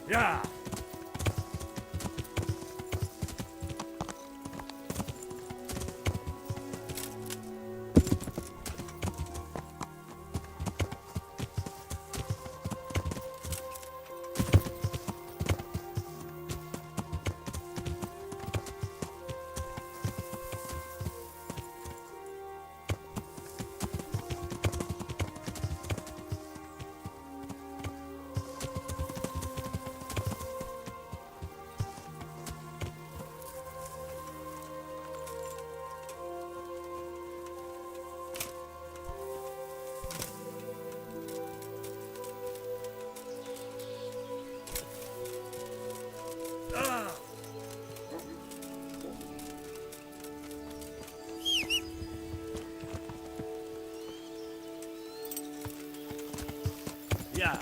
Yeah. Yeah.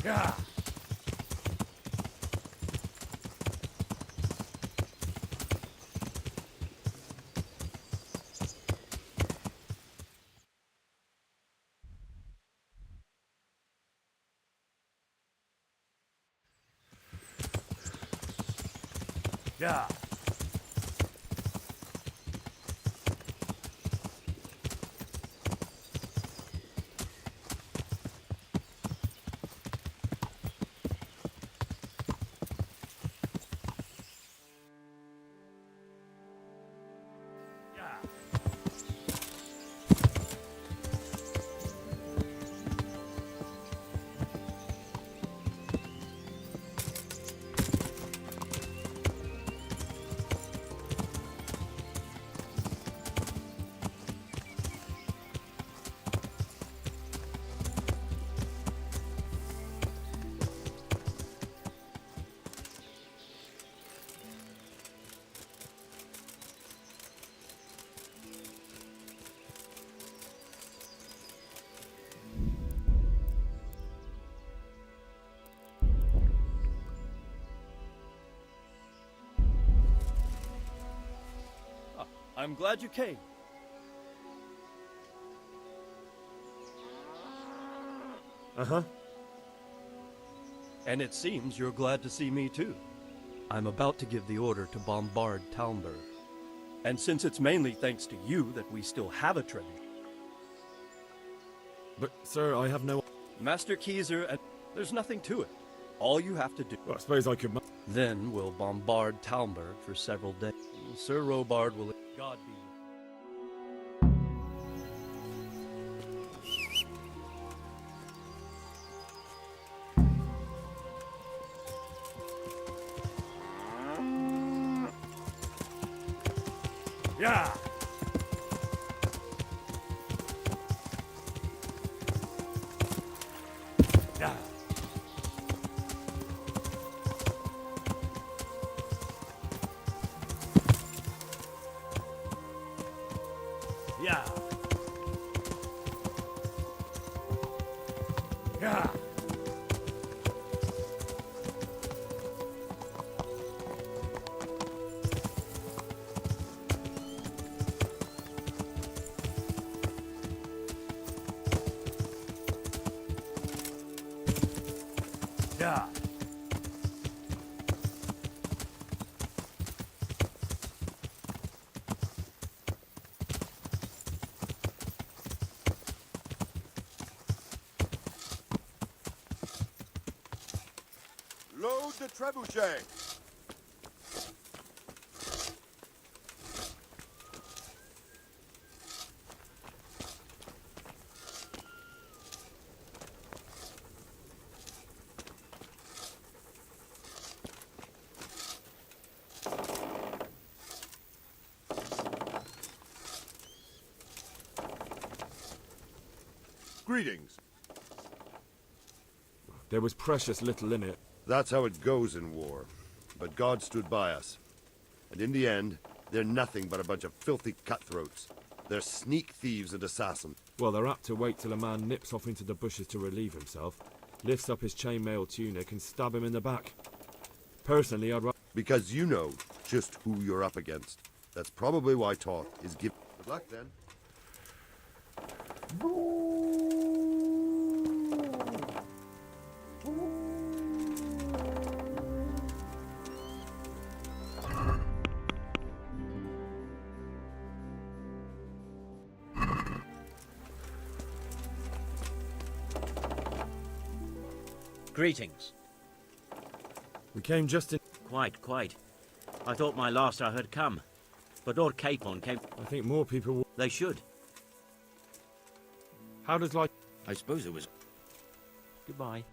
Yeah. Yeah. I'm glad you came. Uh-huh. And it seems you're glad to see me too. I'm about to give the order to bombard Talmberg. And since it's mainly thanks to you that we still have a treasure. But, sir, I have no... Master Keyser, and there's nothing to it. All you have to do. Well, I suppose I could... Then we'll bombard Talmberg for several days. Sir Robard will... God be... Yeah. Yeah. Yeah. Yeah. Yeah. Load the trebuchet. Greetings. There was precious little in it. That's how it goes in war. But God stood by us. And in the end, they're nothing but a bunch of filthy cutthroats. They're sneak thieves and assassins. Well, they're apt to wait till a man nips off into the bushes to relieve himself, lifts up his chainmail tunic and stab him in the back. Personally, I'd rather... Because you know just who you're up against. That's probably why Toth is giving... Good luck, then. Greetings. We came just in... Quite. I thought my last hour had come. But Lord Capon came... I think more people will... They should. How does life... I suppose it was... Goodbye.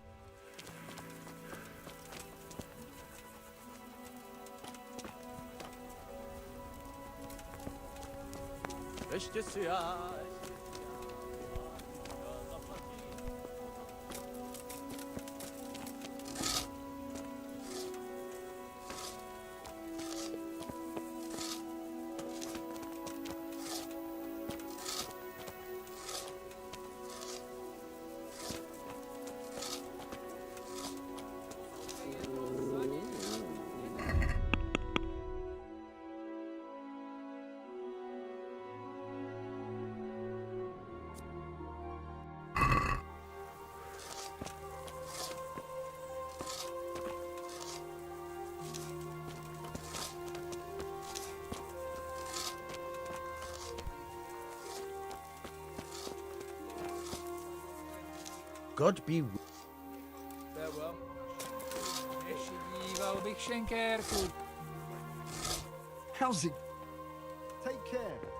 God be... Farewell. Wel bych careful. How's it? Take care.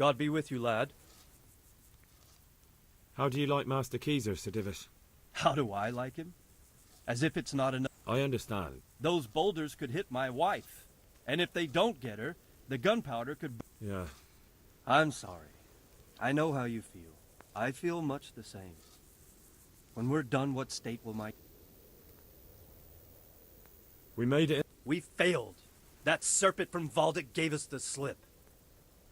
God be with you, lad. How do you like Master Keezer, Sir Divish? How do I like him? As if it's not enough. I understand. Those boulders could hit my wife. And if they don't get her, the gunpowder could... Yeah. I'm sorry. I know how you feel. I feel much the same. When we're done, what state will my... We made it... We failed. That serpent from Valdic gave us the slip.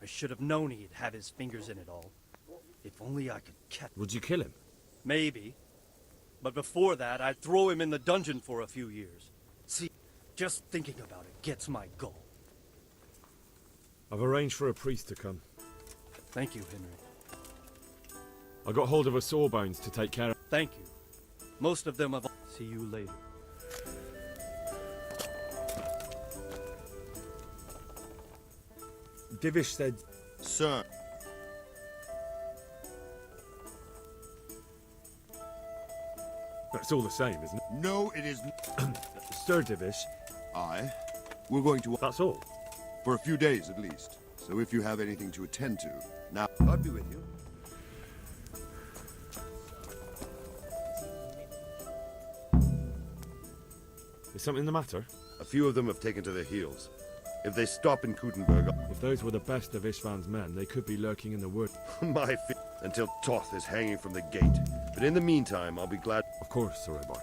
I should have known he'd have his fingers in it all. If only I could catch... Would you kill him? Maybe. But before that, I'd throw him in the dungeon for a few years. See, just thinking about it gets my goal. I've arranged for a priest to come. Thank you, Henry. I got hold of a sawbones to take care of... Thank you. Most of them have... See you later. Divish said... Sir. That's all the same, isn't it? No, it is... Sir Divish, We're going to... that's all. For a few days, at least. So if you have anything to attend to... Now, God be with you. Is something the matter? A few of them have taken to their heels. If they stop in Kutenberg... If those were the best of Ishvan's men, they could be lurking in the wood. my feet... Until Toth is hanging from the gate. But in the meantime, I'll be glad... Of course, Sir Obar.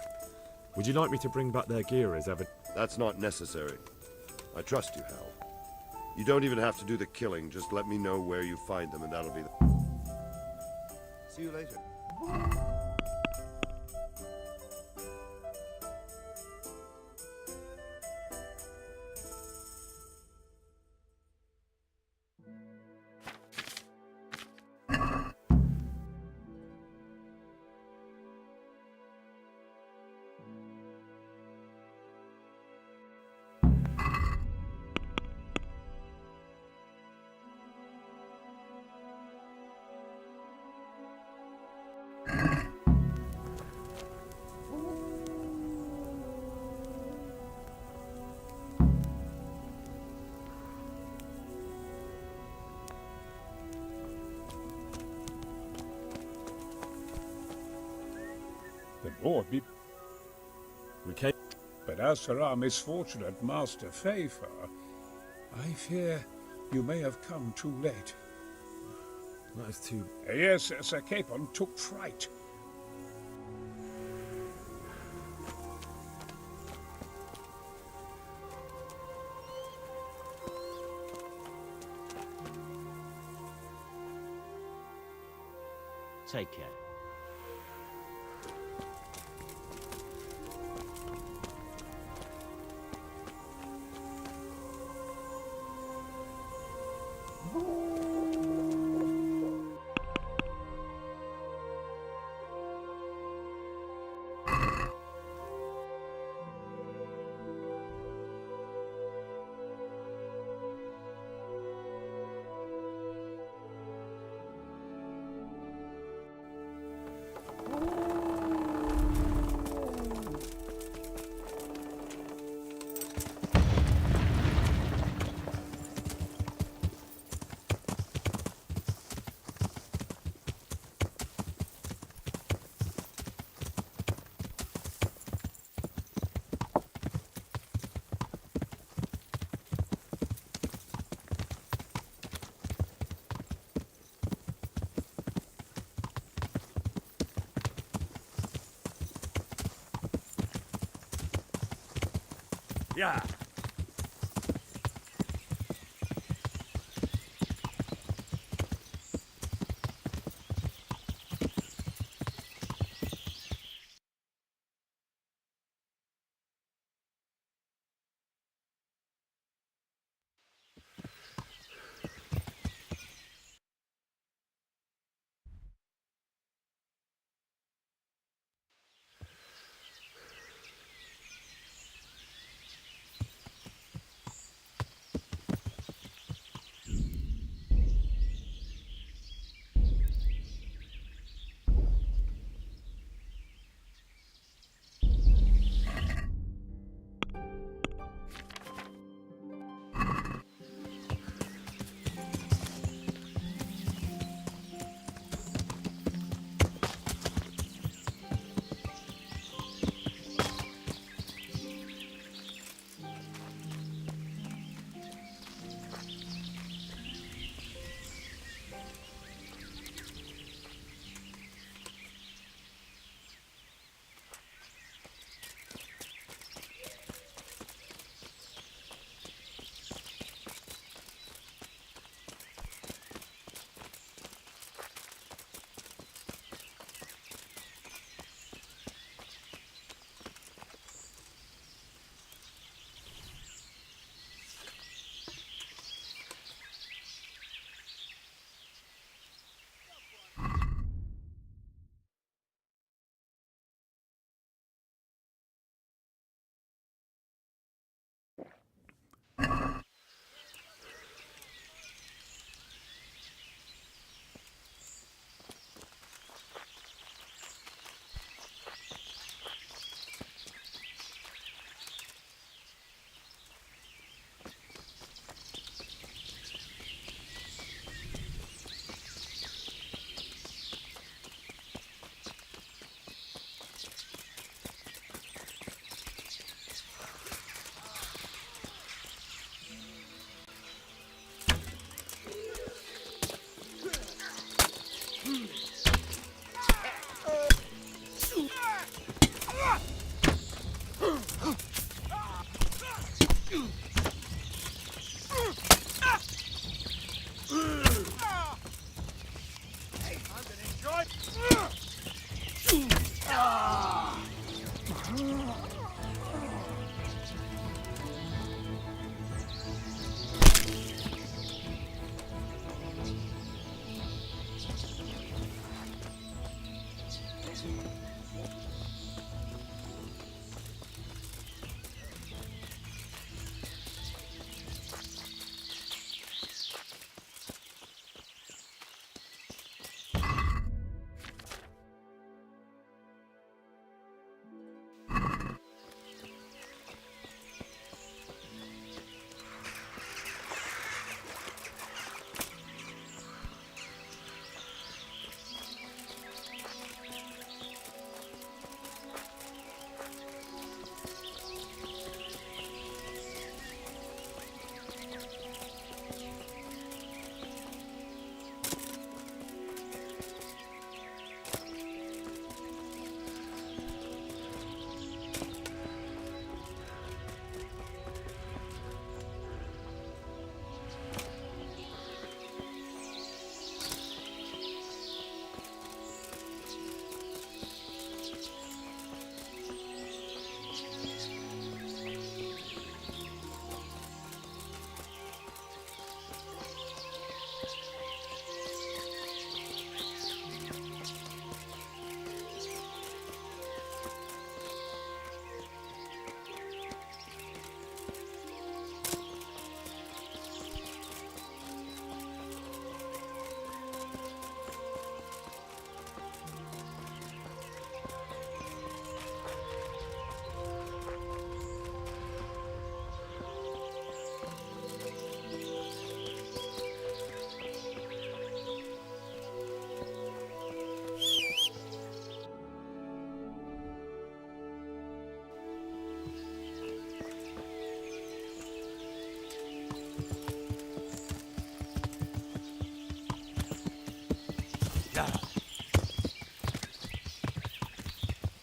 Would you like me to bring back their gear as ever? That's not necessary. I trust you, Hal. You don't even have to do the killing. Just let me know where you find them, and that'll be the... See you later. The Lord be... We came... But as for our misfortunate Master Favor, I fear you may have come too late. That is too... Yes, Sir Capon took fright. Take care. Yeah.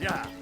Yeah.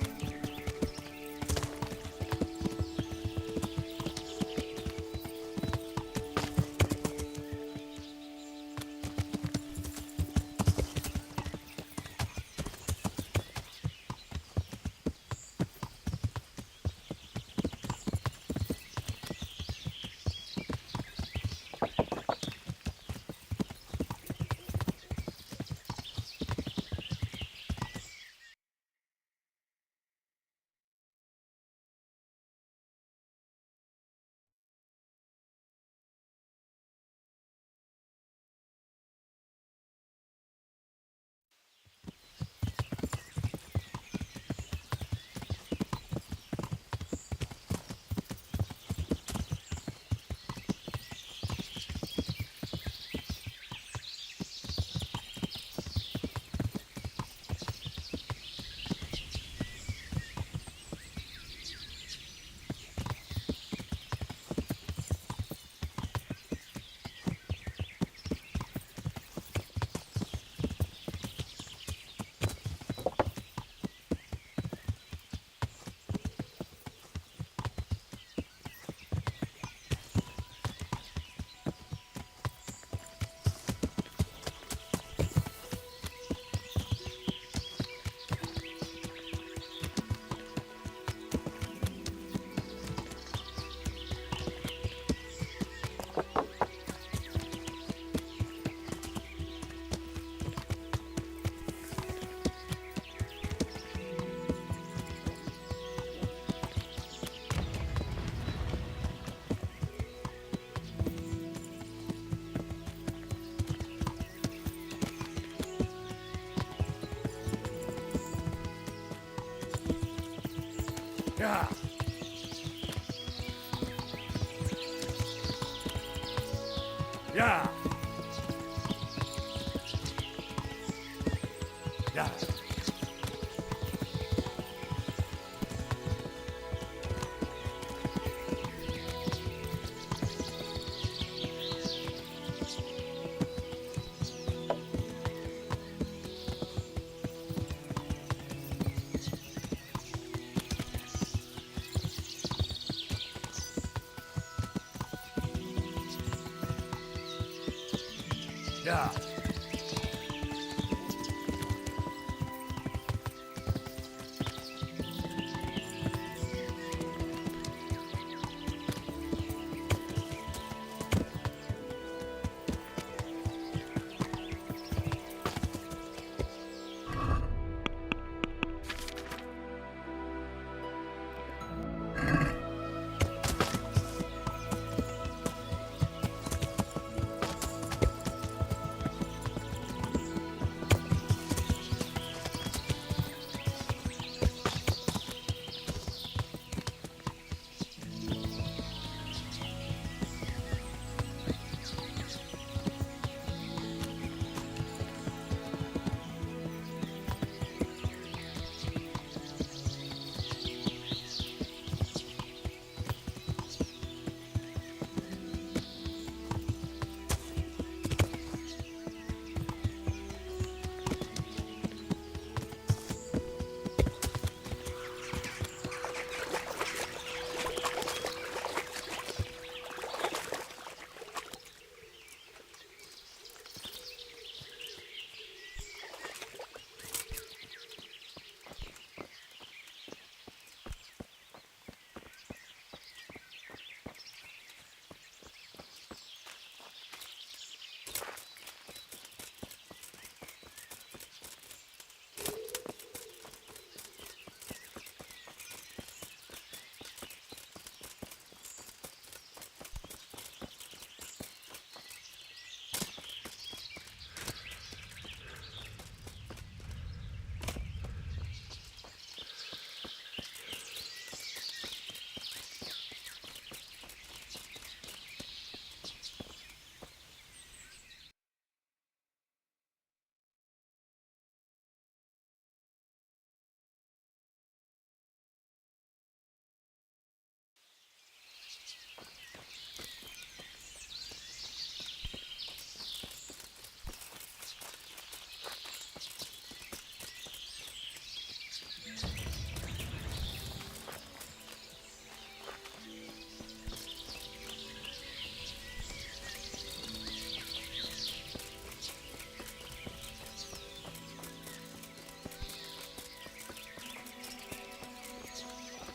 Yeah. Yeah. Yeah. Yeah.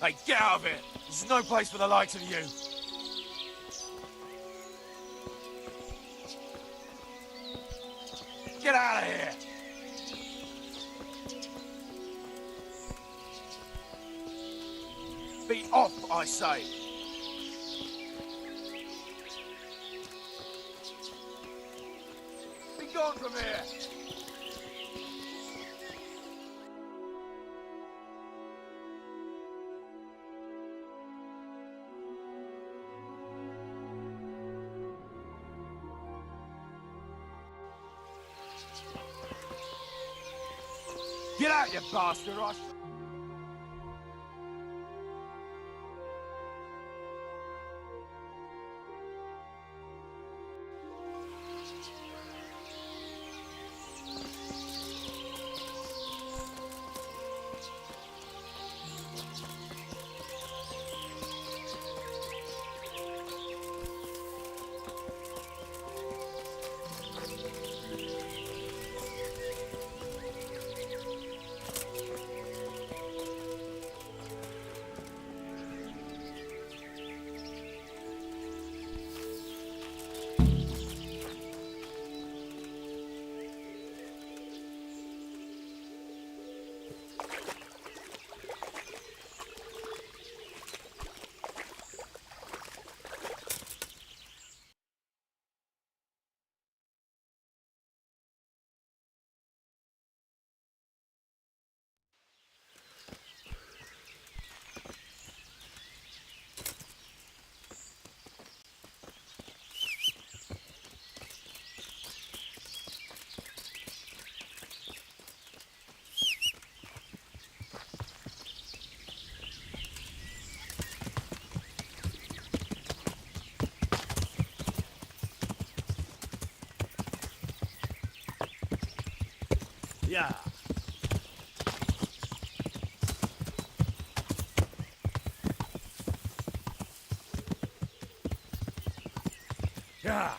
Hey, get out of it! This is no place for the likes of you. Get out of here! Be off, I say! Be gone from here! Get out, you bastard! Yeah. Yeah!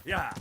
Yeah.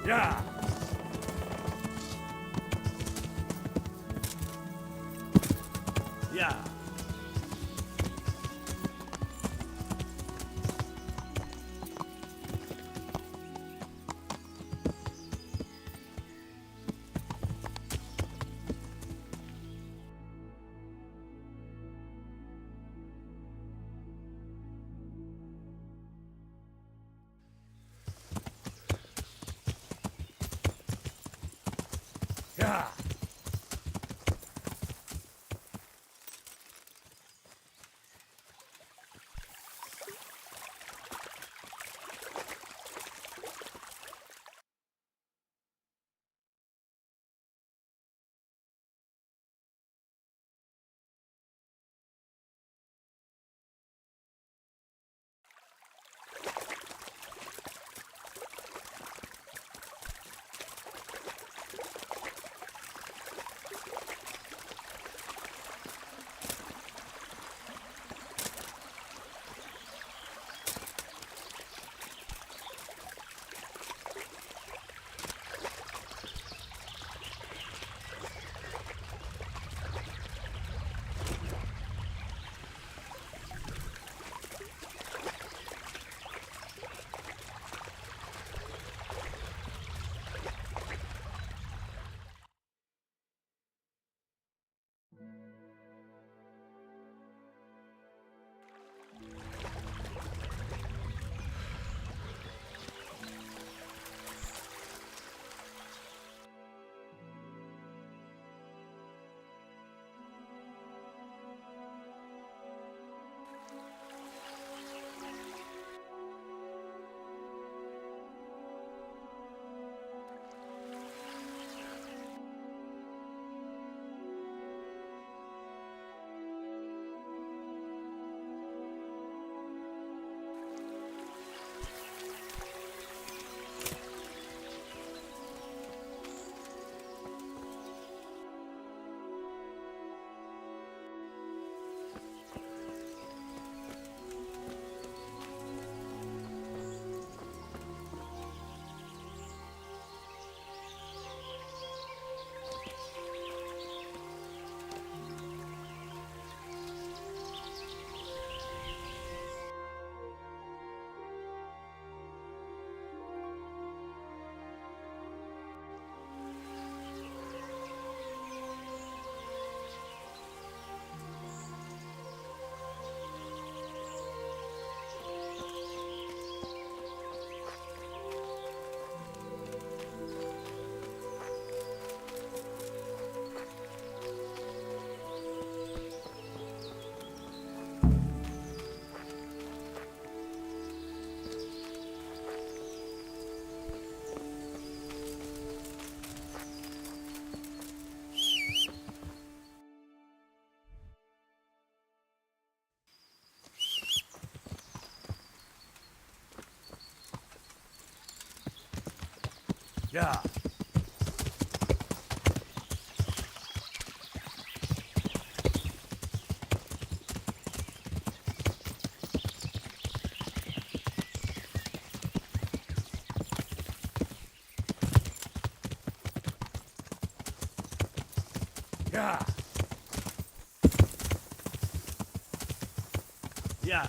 Yeah! Yeah. Yeah. Yeah! Yeah. Yeah. Yeah.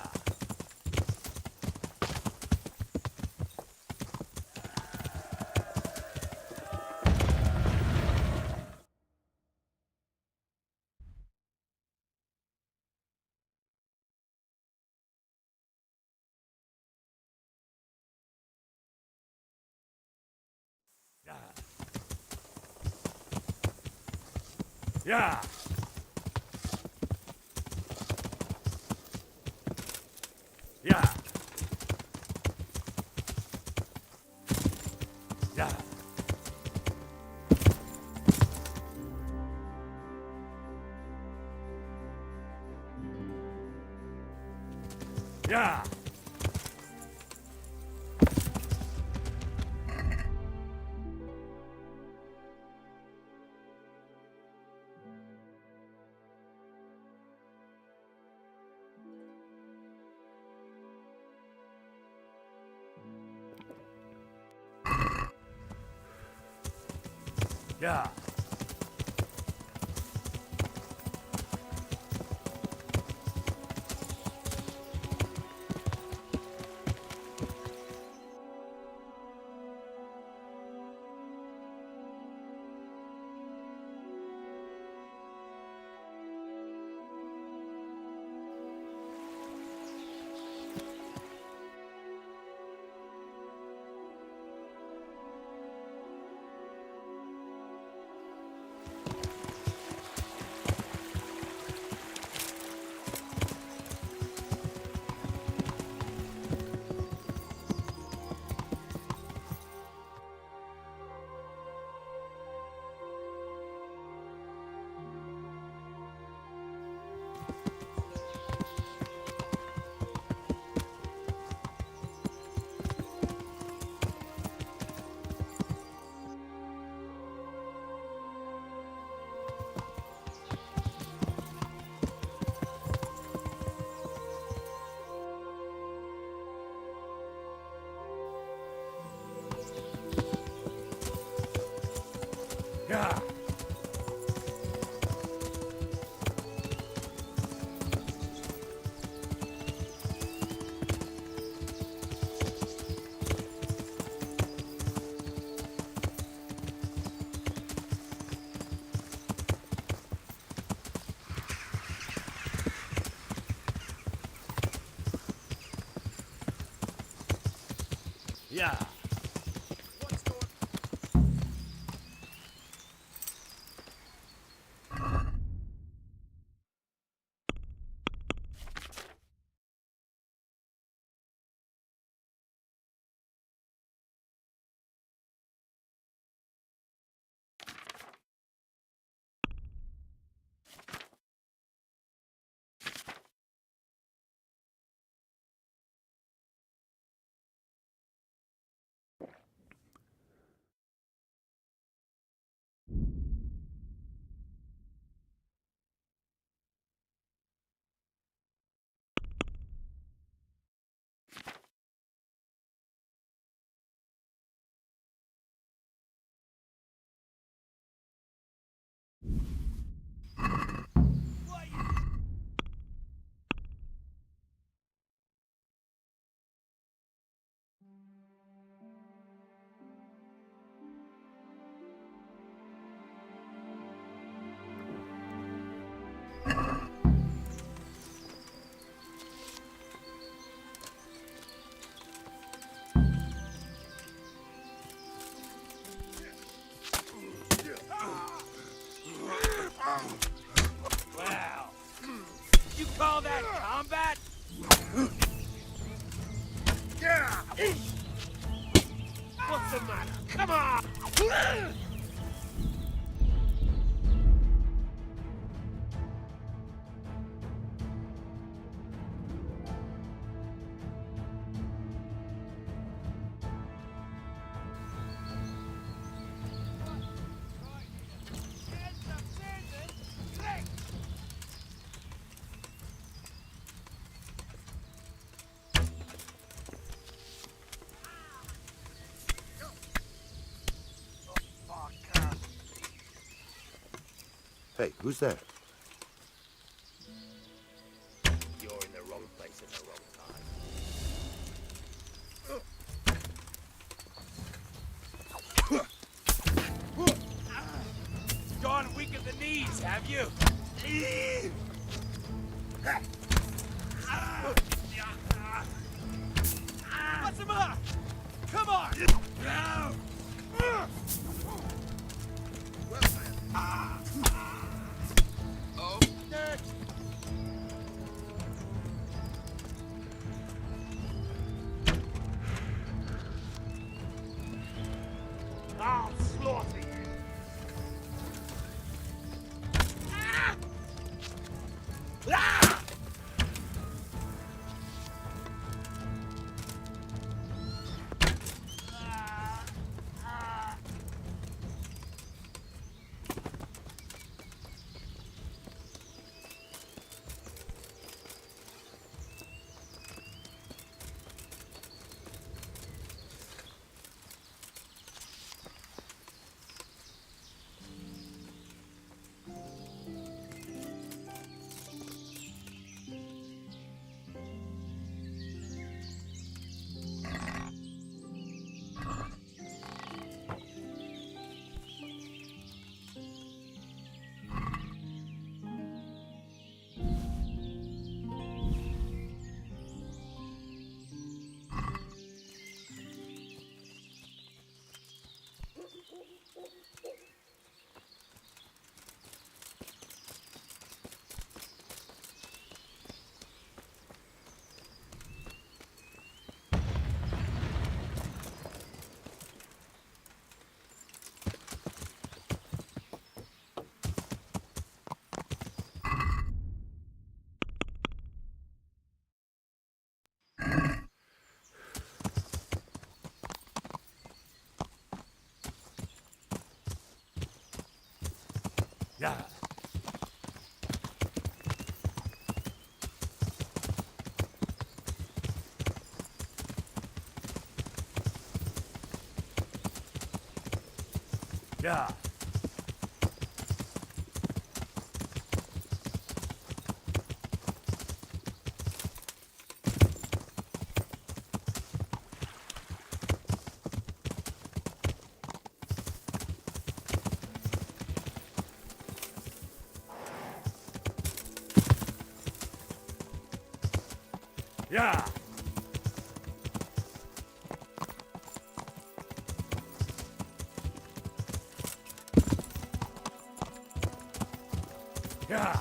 Yeah. Yeah. Yeah. Yeah. Yeah. Yeah. Yeah. Wow. You call that combat? Yeah. What's the matter? Come on! Hey, who's there? You're in the wrong place at the wrong time. Gone weak at the knees, have you? What's the matter? Come on! Oh, next! I'll slaughter you! Ah! Yeah. Yeah. Yeah. Yeah.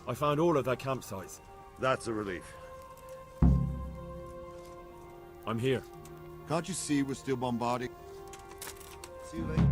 I found all of their campsites. That's a relief. I'm here. Can't you see we're still bombarding? See you later.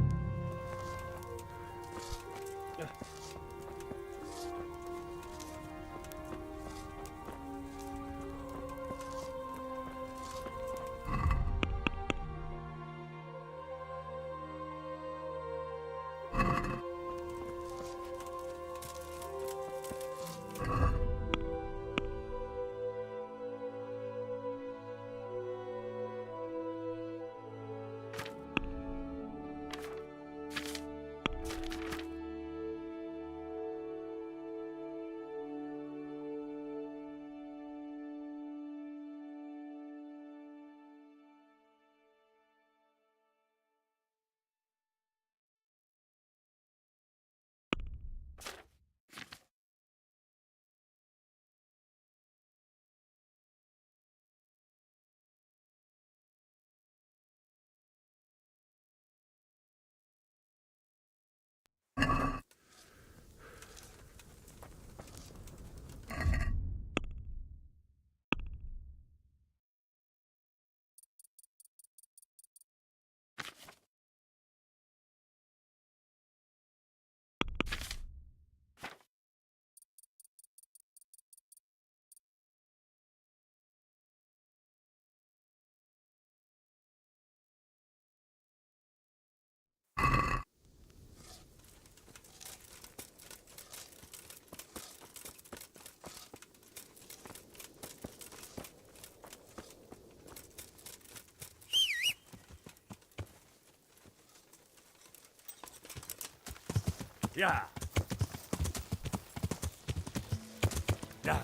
Yeah. Yeah.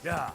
Yeah.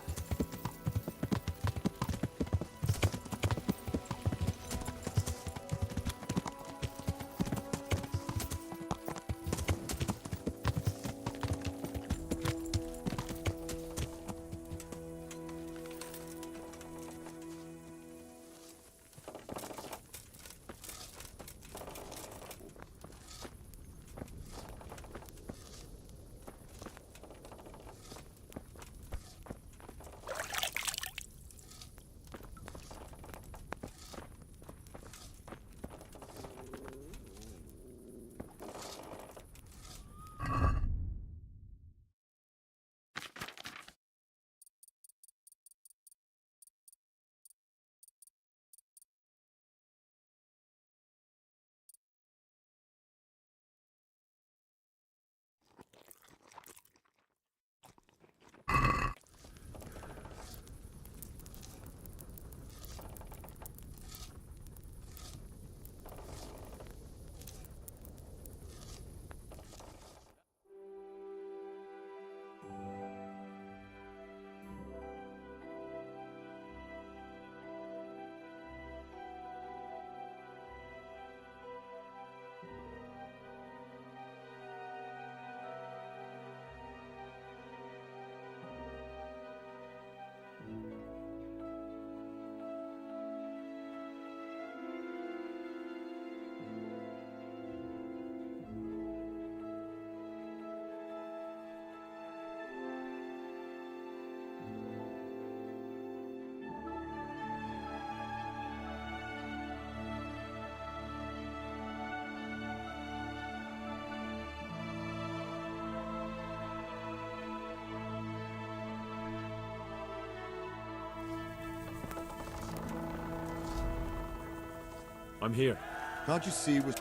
I'm here. Can't you see we're...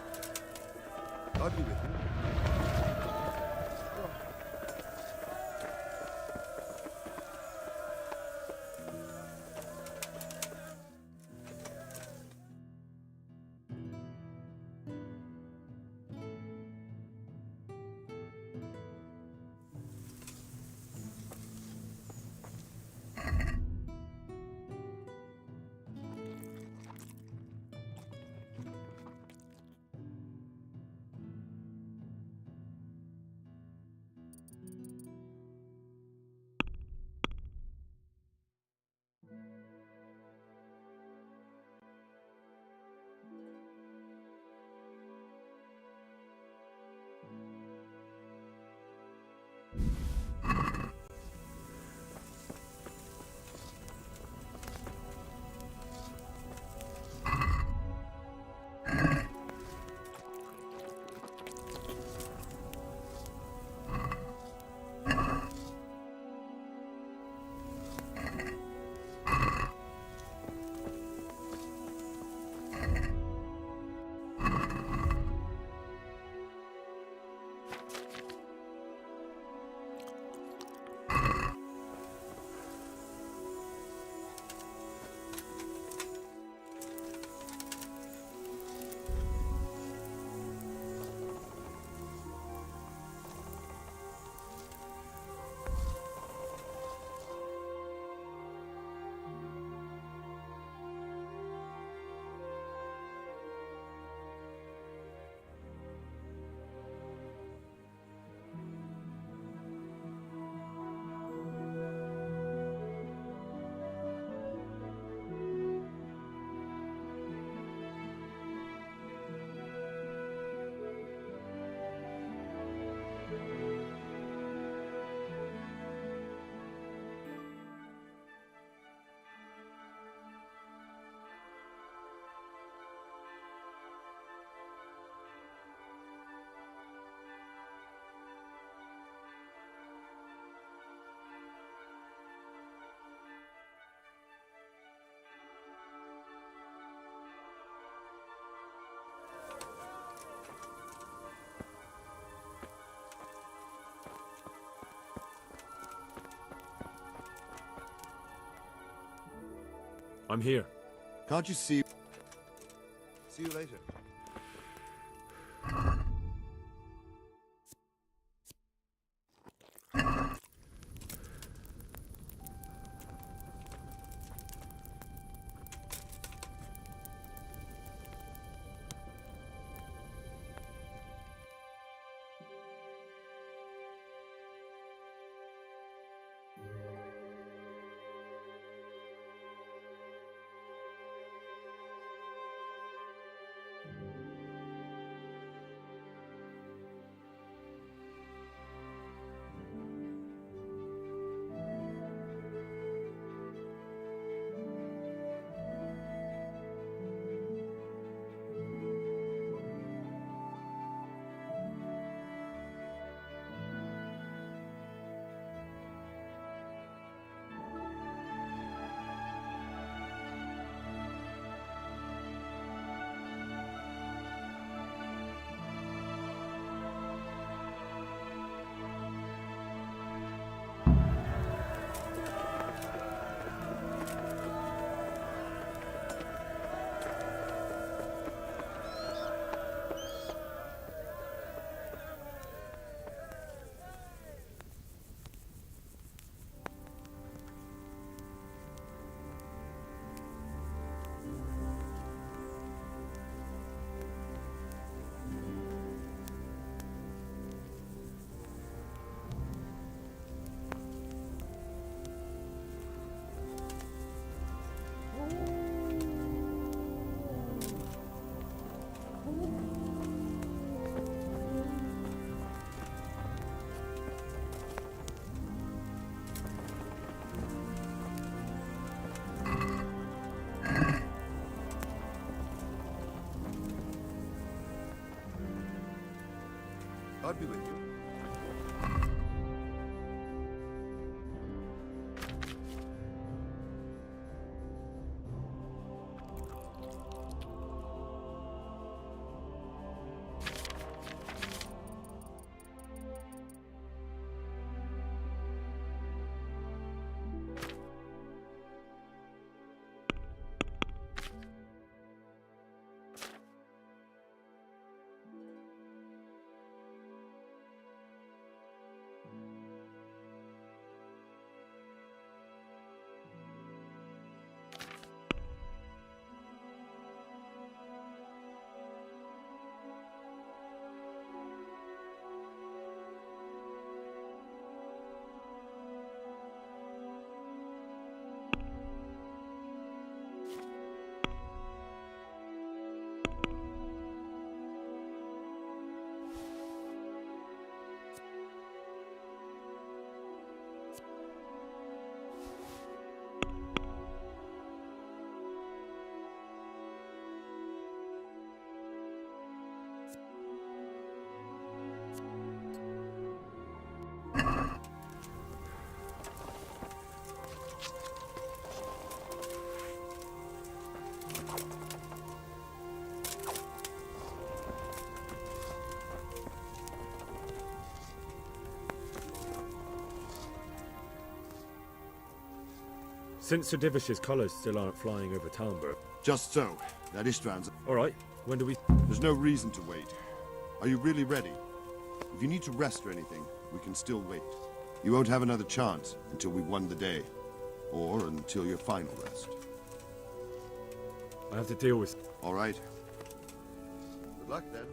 I'd be with you. I'm here. Can't you see... See you later. God be with you. Since Sir Divish's colours still aren't flying over Talmberg. Just so. That Istrand's... Alright, when do we... There's no reason to wait. Are you really ready? If you need to rest or anything, we can still wait. You won't have another chance until we've won the day. Or until your final rest. I have to deal with... All right. Good luck, then.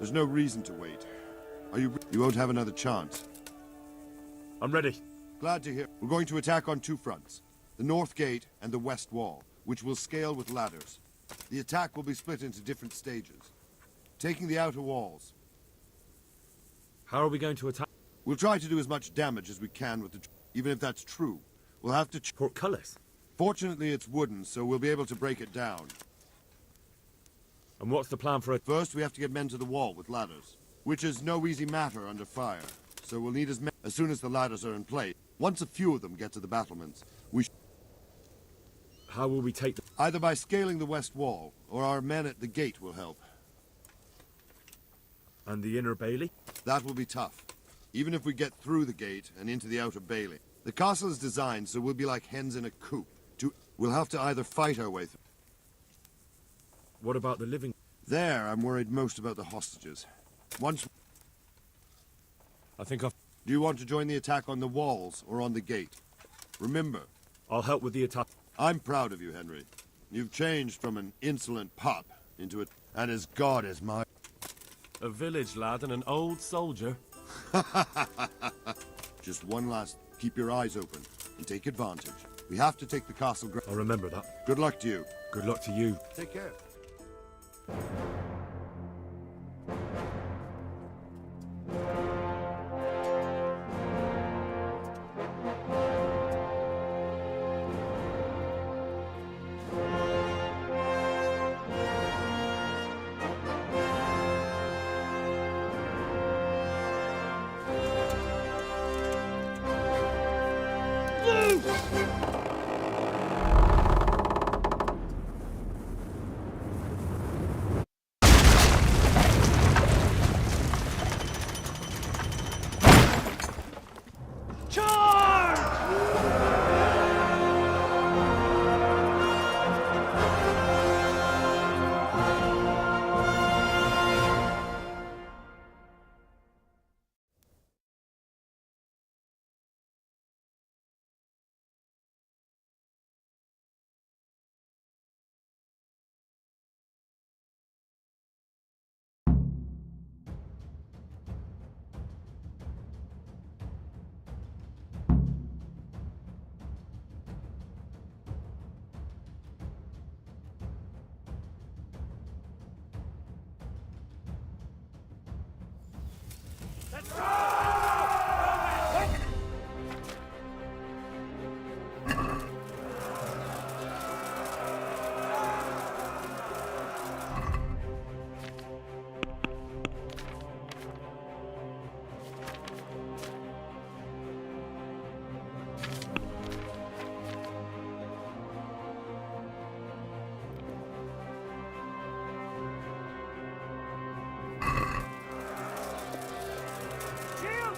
There's no reason to wait. You won't have another chance. I'm ready. Glad to hear. We're going to attack on two fronts. The north gate and the west wall, which will scale with ladders. The attack will be split into different stages. Taking the outer walls. How are we going to attack? We'll try to do as much damage as we can with the... Even if that's true, we'll have to... Portcullis? Fortunately, it's wooden, so we'll be able to break it down. And what's the plan for it? First, we have to get men to the wall with ladders, which is no easy matter under fire. So we'll need as soon as the ladders are in place. Once a few of them get to the battlements, we... How will we take them? Either by scaling the west wall, or our men at the gate will help. And the inner bailey? That will be tough, even if we get through the gate and into the outer bailey. The castle is designed so we'll be like hens in a coop. We'll have to either fight our way through. What about the living? There, I'm worried most about the hostages. Once... I think I've... Do you want to join the attack on the walls or on the gate? Remember... I'll help with the attack. I'm proud of you, Henry. You've changed from an insolent pup into a... And as God is my... A village lad and an old soldier. Just one last... Keep your eyes open and take advantage. We have to take the castle... I'll remember that. Good luck to you. Good luck to you. Take care.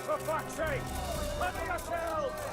For fuck's sake! Cover yourselves!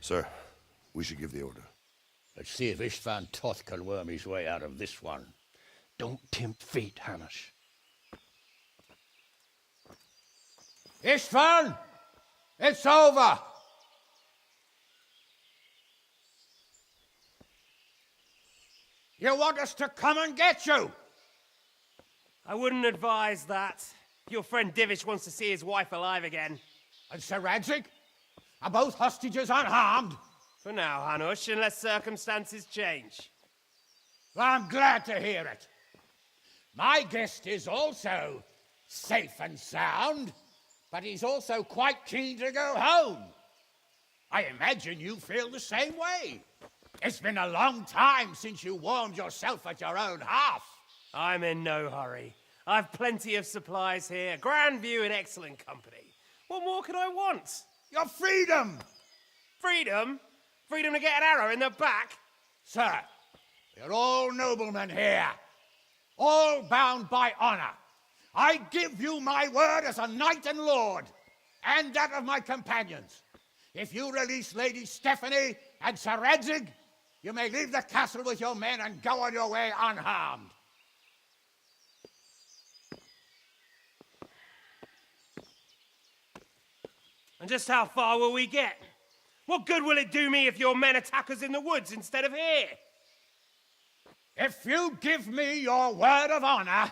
Sir, we should give the order. Let's see if Istvan Toth can worm his way out of this one. Don't tempt fate, Hanush. Istvan! It's over! You want us to come and get you? I wouldn't advise that. Your friend Divish wants to see his wife alive again. And Sir Radzig? Are both hostages unharmed? For now, Hanush, unless circumstances change. Well, I'm glad to hear it. My guest is also safe and sound, but he's also quite keen to go home. I imagine you feel the same way. It's been a long time since you warmed yourself at your own hearth. I'm in no hurry. I've plenty of supplies here, grand view and excellent company. What more could I want? Your freedom! Freedom? Freedom to get an arrow in the back? Sir, we're all noblemen here, all bound by honor. I give you my word as a knight and lord, and that of my companions. If you release Lady Stephanie and Sir Radzig, you may leave the castle with your men and go on your way unharmed. And just how far will we get? What good will it do me if your men attack us in the woods instead of here? If you give me your word of honor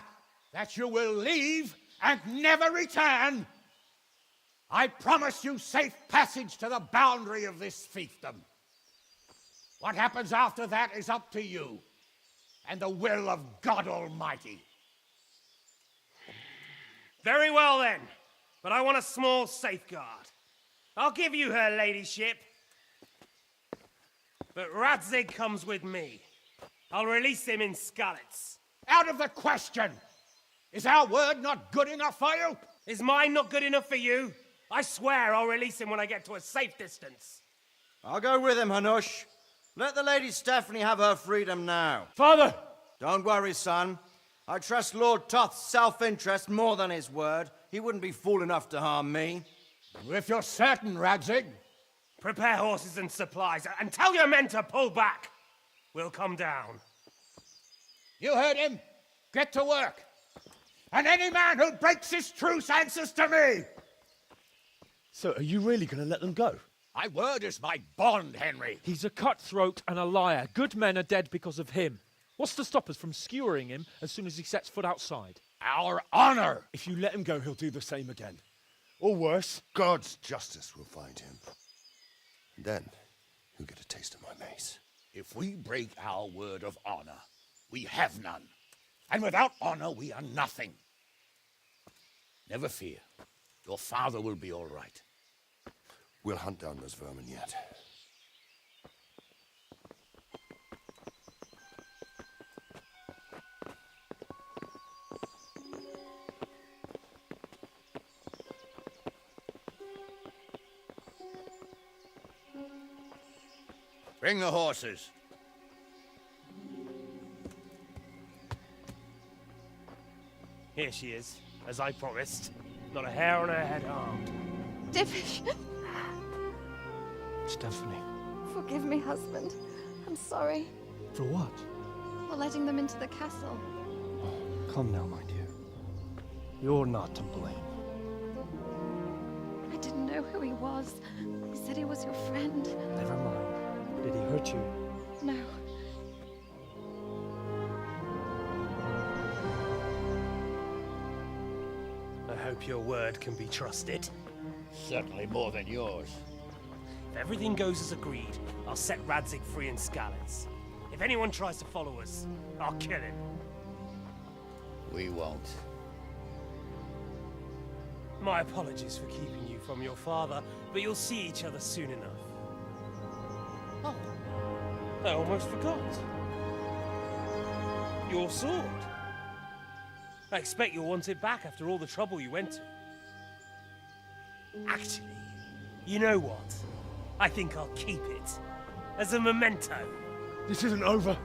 that you will leave and never return, I promise you safe passage to the boundary of this fiefdom. What happens after that is up to you and the will of God Almighty. Very well then, but I want a small safeguard. I'll give you her ladyship, but Radzig comes with me. I'll release him in Skalitz. Out of the question! Is our word not good enough for you? Is mine not good enough for you? I swear I'll release him when I get to a safe distance. I'll go with him, Hanush. Let the Lady Stephanie have her freedom now. Father! Don't worry, son. I trust Lord Toth's self-interest more than his word. He wouldn't be fool enough to harm me. If you're certain, Radzig. Prepare horses and supplies, and tell your men to pull back. We'll come down. You heard him. Get to work. And any man who breaks this truce answers to me. So are you really going to let them go? My word is my bond, Henry. He's a cutthroat and a liar. Good men are dead because of him. What's to stop us from skewering him as soon as he sets foot outside? Our honor! If you let him go, he'll do the same again. Or worse. God's justice will find him. And then, he'll get a taste of my mace. If we break our word of honor, we have none. And without honor, we are nothing. Never fear. Your father will be all right. We'll hunt down those vermin yet. Bring the horses. Here she is, as I promised. Not a hair on her head harmed. Divish! Stephanie. Forgive me, husband. I'm sorry. For what? For letting them into the castle. Come now, my dear. You're not to blame. I didn't know who he was. He said he was your friend. Never mind. Did he hurt you? No. I hope your word can be trusted. Certainly more than yours. If everything goes as agreed, I'll set Radzig free in Skalitz. If anyone tries to follow us, I'll kill him. We won't. My apologies for keeping you from your father, but you'll see each other soon enough. Oh, I almost forgot. Your sword. I expect you'll want it back after all the trouble you went to. Actually, you know what? I think I'll keep it. As a memento. This isn't over.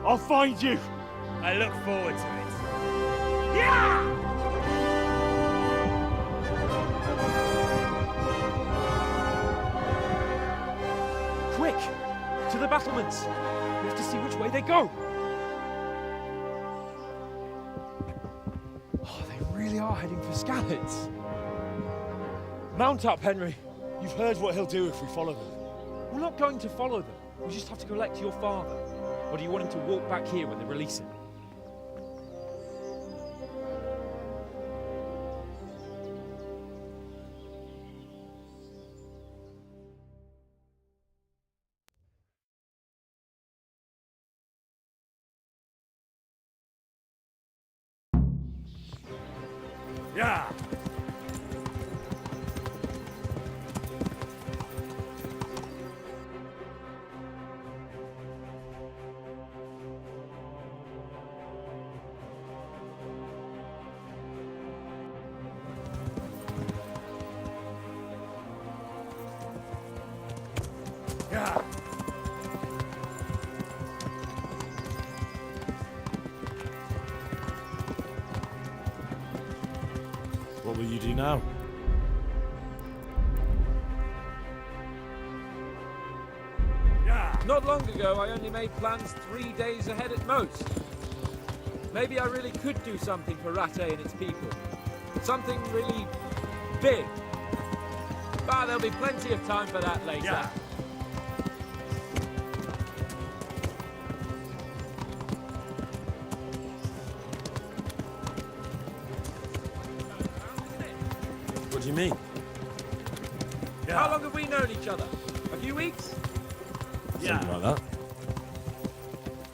I'll find you. I look forward to it. Yeah! battlements. We have to see which way they go. Oh, they really are heading for Skalitz. Mount up, Henry. You've heard what he'll do if we follow them. We're not going to follow them. We just have to collect your father. Or do you want him to walk back here when they release him? Yeah. Yeah. What will you do now? Yeah. Not long ago, I only made plans 3 days ahead at most. Maybe I really could do something for Rattay and its people. Something really big. But there'll be plenty of time for that later. Yeah. What do you mean? Yeah. How long have we known each other? A few weeks? Yeah. Something like that.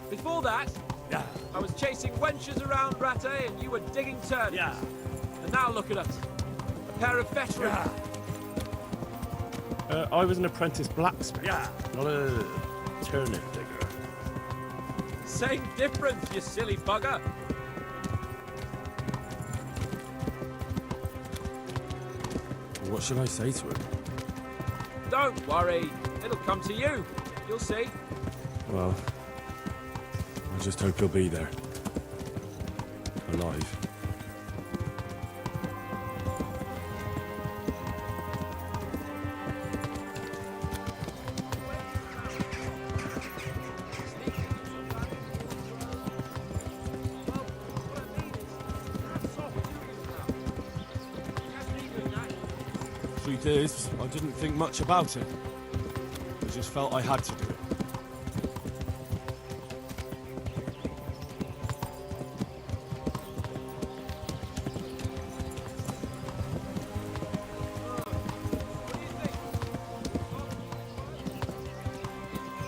Before that, Yeah. I was chasing wenches around Rattay and you were digging turnips. Yeah. And now look at us. A pair of veterans. Yeah. I was an apprentice blacksmith. Yeah. Not a turnip digger. Same difference, you silly bugger. What should I say to him? Don't worry. It'll come to you. You'll see. Well, I just hope he'll be there. Alive. Truth is, I didn't think much about it. I just felt I had to do it.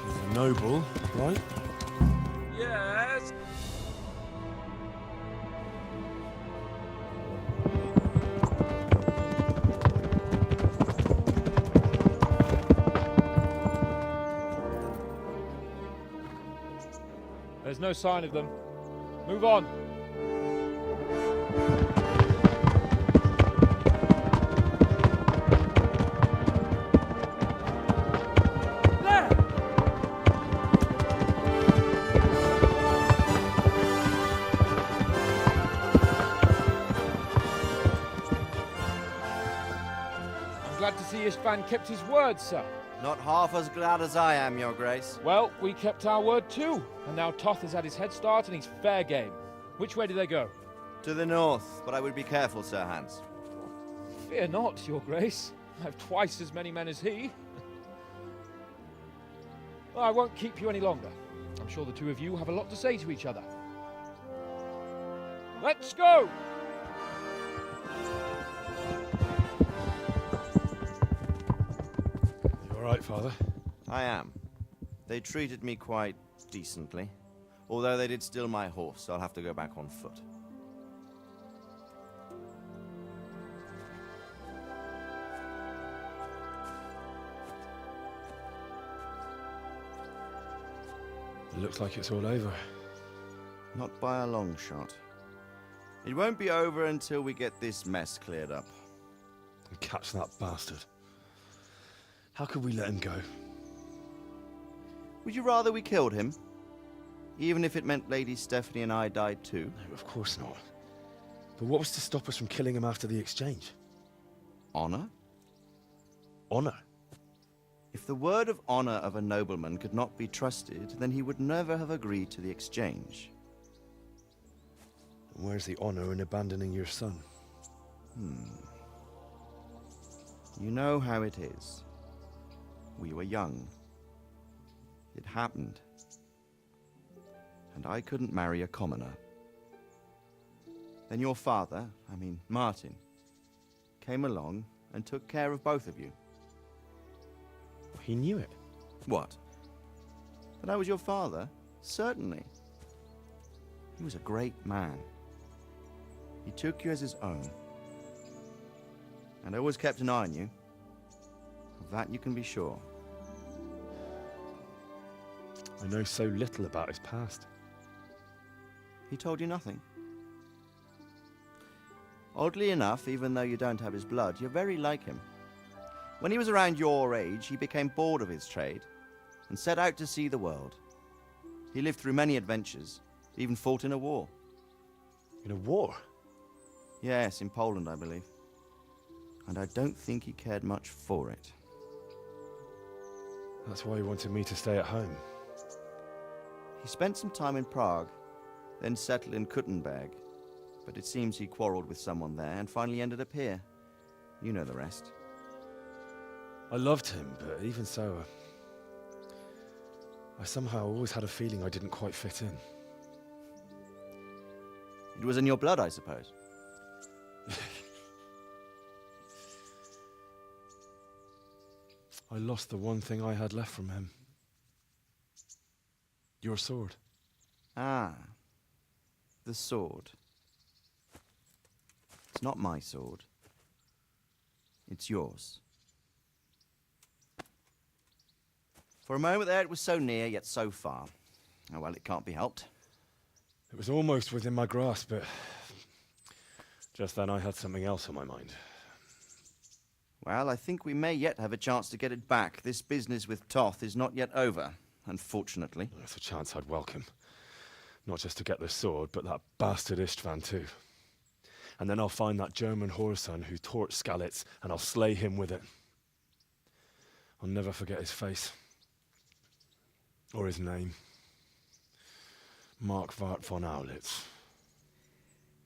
He's a noble, right? Yes. There's no sign of them. Move on. There! I'm glad to see Ishvan kept his word, sir. Not half as glad as I am, Your Grace. Well, we kept our word too. And now Toth has had his head start and he's fair game. Which way do they go? To the north, but I would be careful, Sir Hans. Fear not, Your Grace. I have twice as many men as he. Well, I won't keep you any longer. I'm sure the two of you have a lot to say to each other. Let's go! You all right, Father? I am. They treated me quite decently. Although they did steal my horse, so I'll have to go back on foot. It looks like it's all over. Not by a long shot. It won't be over until we get this mess cleared up. And catch that bastard. How could we let him go? Would you rather we killed him? Even if it meant Lady Stephanie and I died too? No, of course not. But what was to stop us from killing him after the exchange? Honor? Honor? If the word of honor of a nobleman could not be trusted, then he would never have agreed to the exchange. Where's the honor in abandoning your son? You know how it is. We were young. It happened. And I couldn't marry a commoner. Then your father, Martin, came along and took care of both of you. He knew it. What? That I was your father? Certainly. He was a great man. He took you as his own. And always kept an eye on you. Of that you can be sure. I know so little about his past. He told you nothing? Oddly enough, even though you don't have his blood, you're very like him. When he was around your age, he became bored of his trade and set out to see the world. He lived through many adventures, even fought in a war. In a war? Yes, in Poland, I believe. And I don't think he cared much for it. That's why he wanted me to stay at home. He spent some time in Prague, then settled in Kuttenberg. But it seems he quarreled with someone there and finally ended up here. You know the rest. I loved him, but even so, I somehow always had a feeling I didn't quite fit in. It was in your blood, I suppose. I lost the one thing I had left from him. Your sword. Ah, the sword. It's not my sword. It's yours. For a moment there, it was so near, yet so far. Oh, well, it can't be helped. It was almost within my grasp, but just then I had something else on my mind. Well, I think we may yet have a chance to get it back. This business with Toth is not yet over, unfortunately. That's a chance I'd welcome. Not just to get the sword, but that bastard Istvan too. And then I'll find that German whoreson who torched Skalitz, and I'll slay him with it. I'll never forget his face. Or his name. Mark Vart von Aulitz.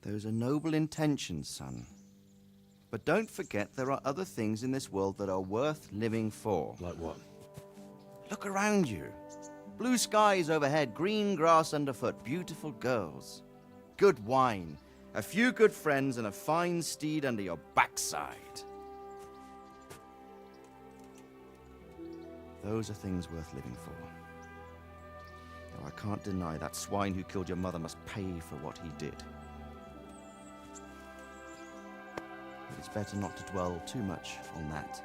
Those are noble intentions, son. But don't forget there are other things in this world that are worth living for. Like what? Look around you. Blue skies overhead, green grass underfoot, beautiful girls. Good wine, a few good friends, and a fine steed under your backside. Those are things worth living for. Though I can't deny that swine who killed your mother must pay for what he did. But it's better not to dwell too much on that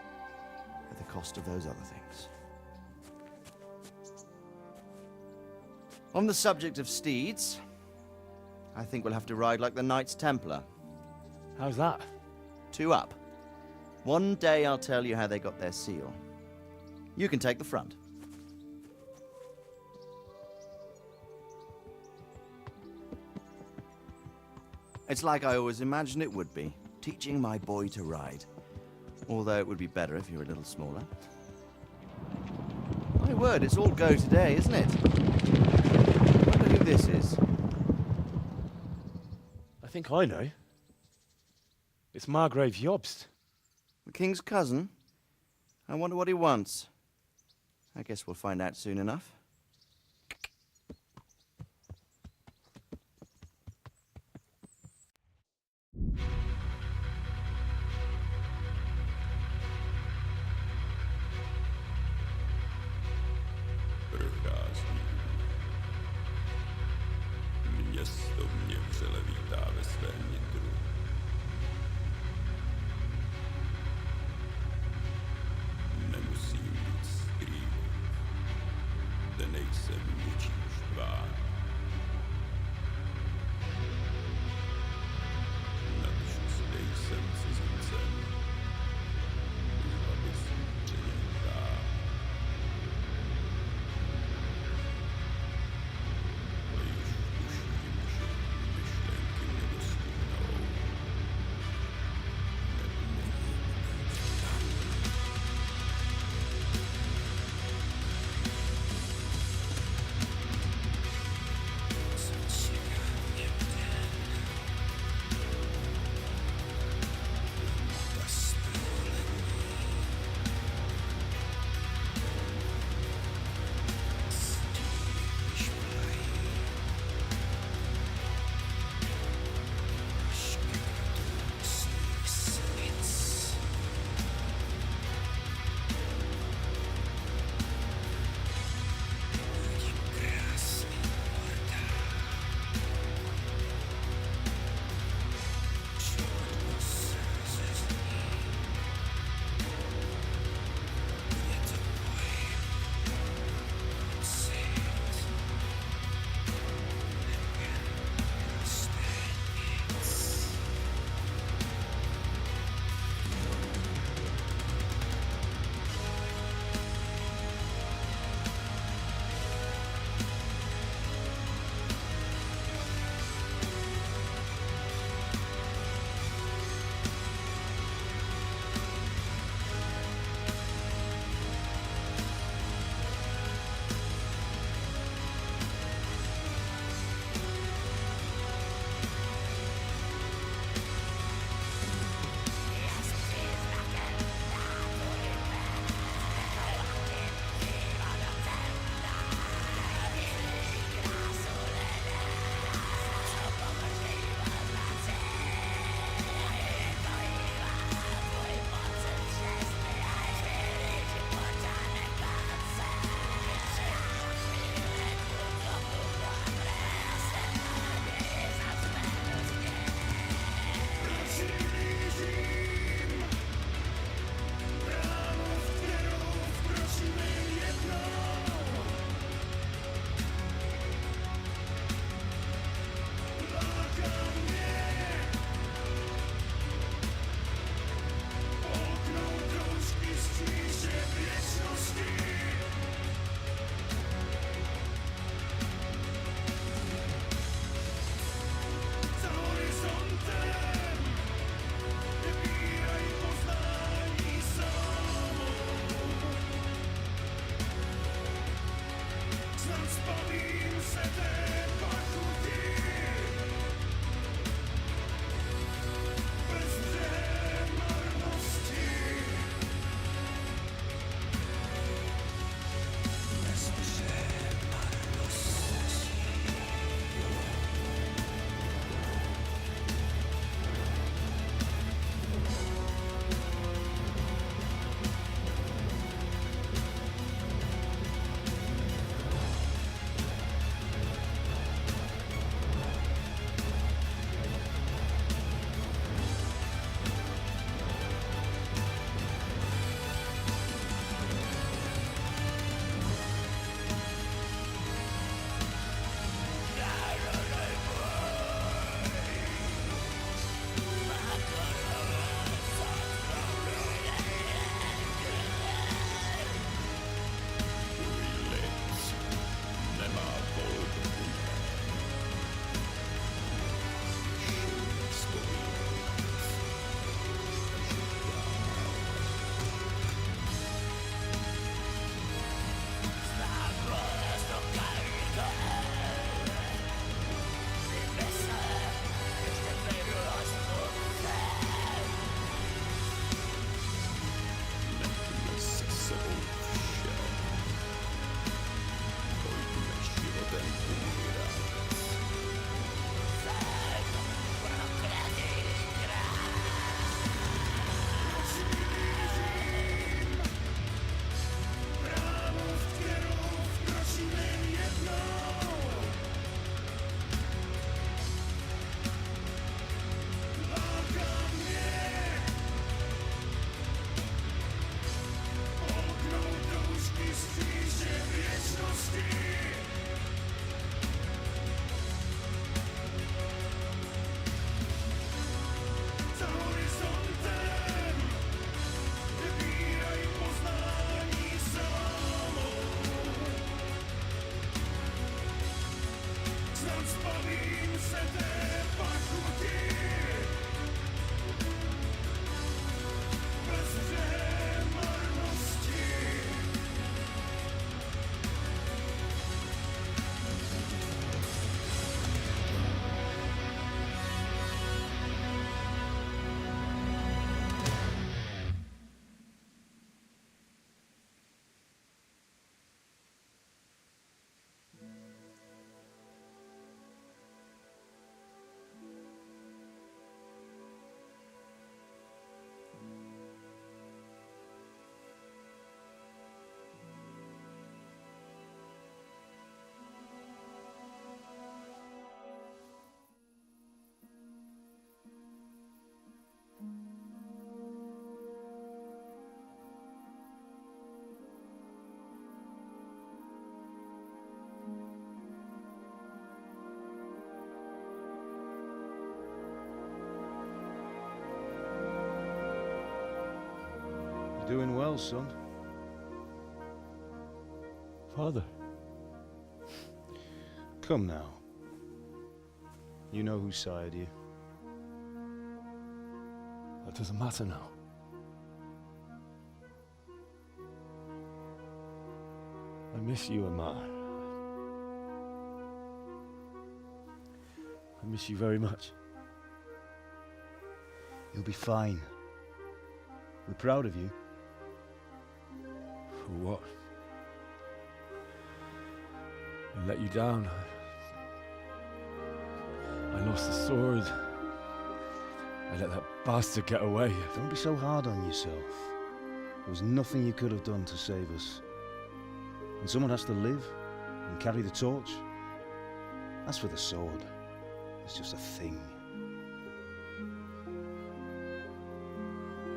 at the cost of those other things. On the subject of steeds, I think we'll have to ride like the Knights Templar. How's that? 2 up. One day I'll tell you how they got their seal. You can take the front. It's like I always imagined it would be, teaching my boy to ride. Although it would be better if you were a little smaller. My word, it's all go today, isn't it? I wonder who this is. I think I know. It's Margrave Jobst. The king's cousin? I wonder what he wants. I guess we'll find out soon enough. Město mě vřele vítá ve svém nitru. Nemusím nic skrývat. doing well, son. Father. Come now. You know who sired you. That doesn't matter now. I miss you, Amar. I miss you very much. You'll be fine. We're proud of you. For what? I let you down. I lost the sword. I let that bastard get away. Don't be so hard on yourself. There was nothing you could have done to save us. And someone has to live and carry the torch. As for the sword, it's just a thing.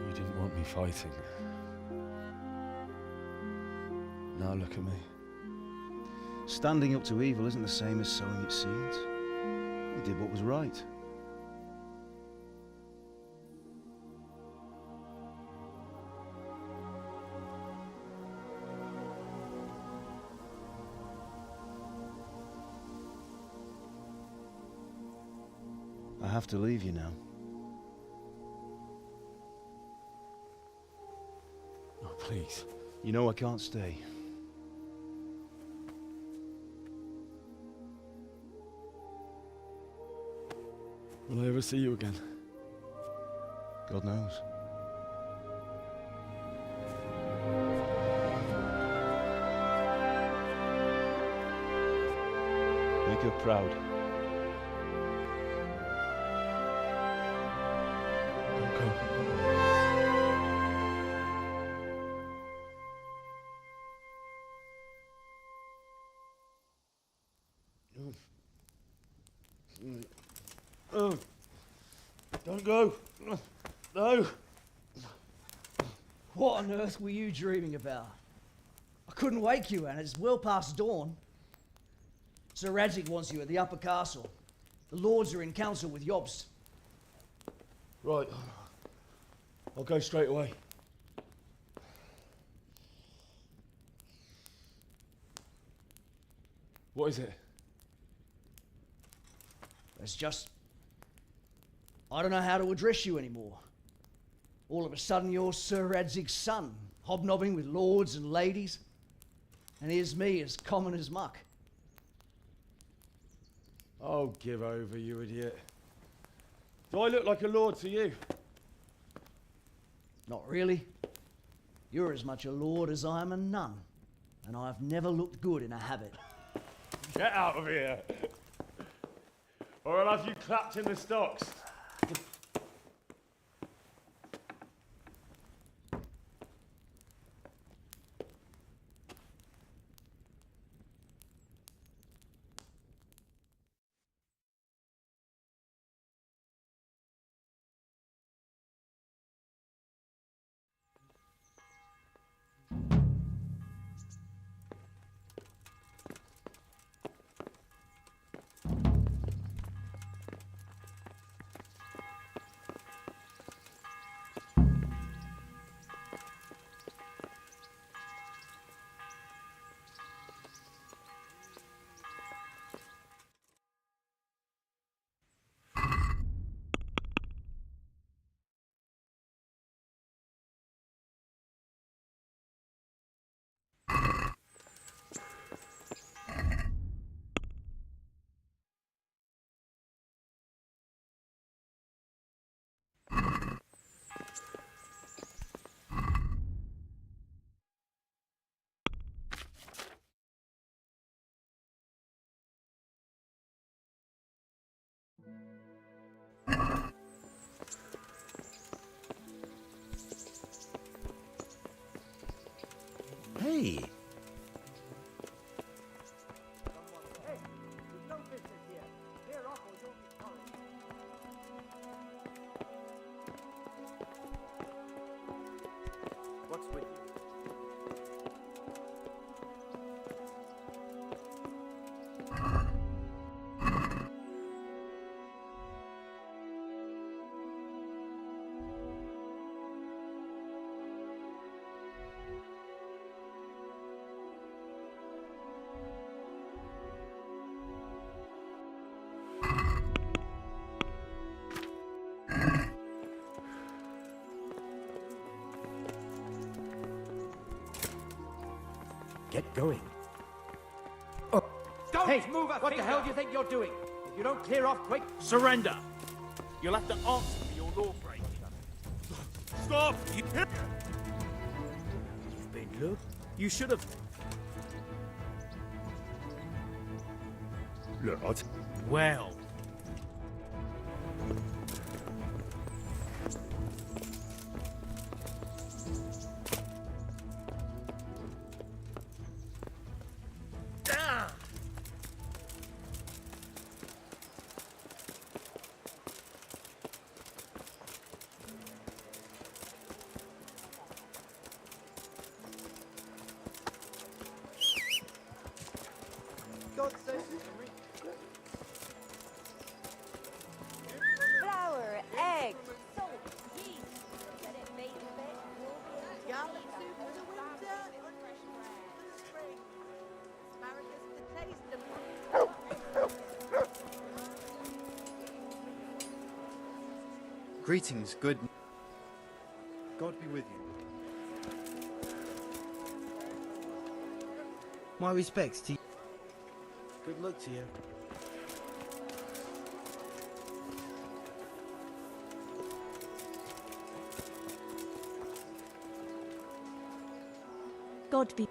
You didn't want me fighting. Now look at me. Standing up to evil isn't the same as sowing its seeds. You did what was right. I have to leave you now. Oh, please. You know I can't stay. Will I ever see you again? God knows. Make her proud. Don't go. Oh, don't go. No. What on earth were you dreaming about? I couldn't wake you, and it's well past dawn. Sir Radzig wants you at the upper castle. The lords are in council with Jobst. Right. I'll go straight away. What is it? It's just... I don't know how to address you anymore. All of a sudden you're Sir Radzig's son, hobnobbing with lords and ladies. And here's me, as common as muck. Oh, give over, you idiot. Do I look like a lord to you? Not really. You're as much a lord as I am a nun. And I've never looked good in a habit. Get out of here! Or I'll have you clapped in the stocks. Hey! What's with you? Get going. Don't Hey, move a what finger. the hell do you think you're doing? If you don't clear off quick, surrender. You'll have to answer for your law breaking. Stop! You've been looked. You should have. Lord. Well. God save Flour, egg, salt, yeast. Let it bake a bit. Garlic soup for the winter, onions for the spring, asparagus to taste them. Greetings, good. God be with you. My respects to you. Good luck to you. God be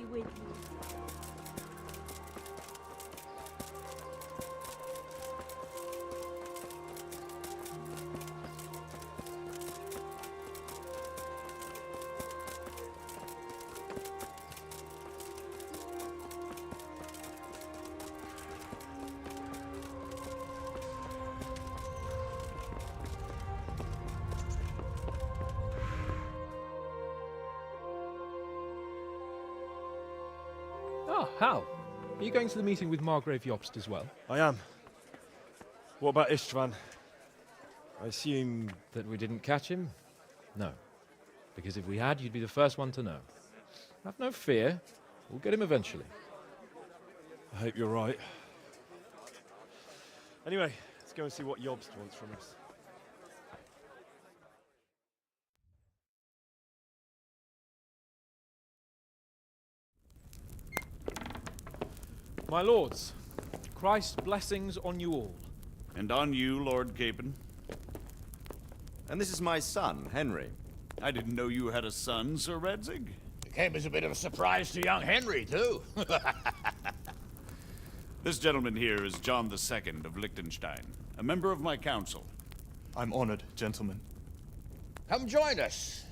with you. Oh, Hal. Are you going to the meeting with Margrave Jobst as well? I am. What about Istvan? I assume... That we didn't catch him? No. Because if we had, you'd be the first one to know. Have no fear. We'll get him eventually. I hope you're right. Anyway, let's go and see what Jobst wants from us. My lords, Christ's blessings on you all. And on you, Lord Capon. And this is my son, Henry. I didn't know you had a son, Sir Redzig. It came as a bit of a surprise to young Henry, too. This gentleman here is John II of Liechtenstein, a member of my council. I'm honored, gentlemen. Come join us.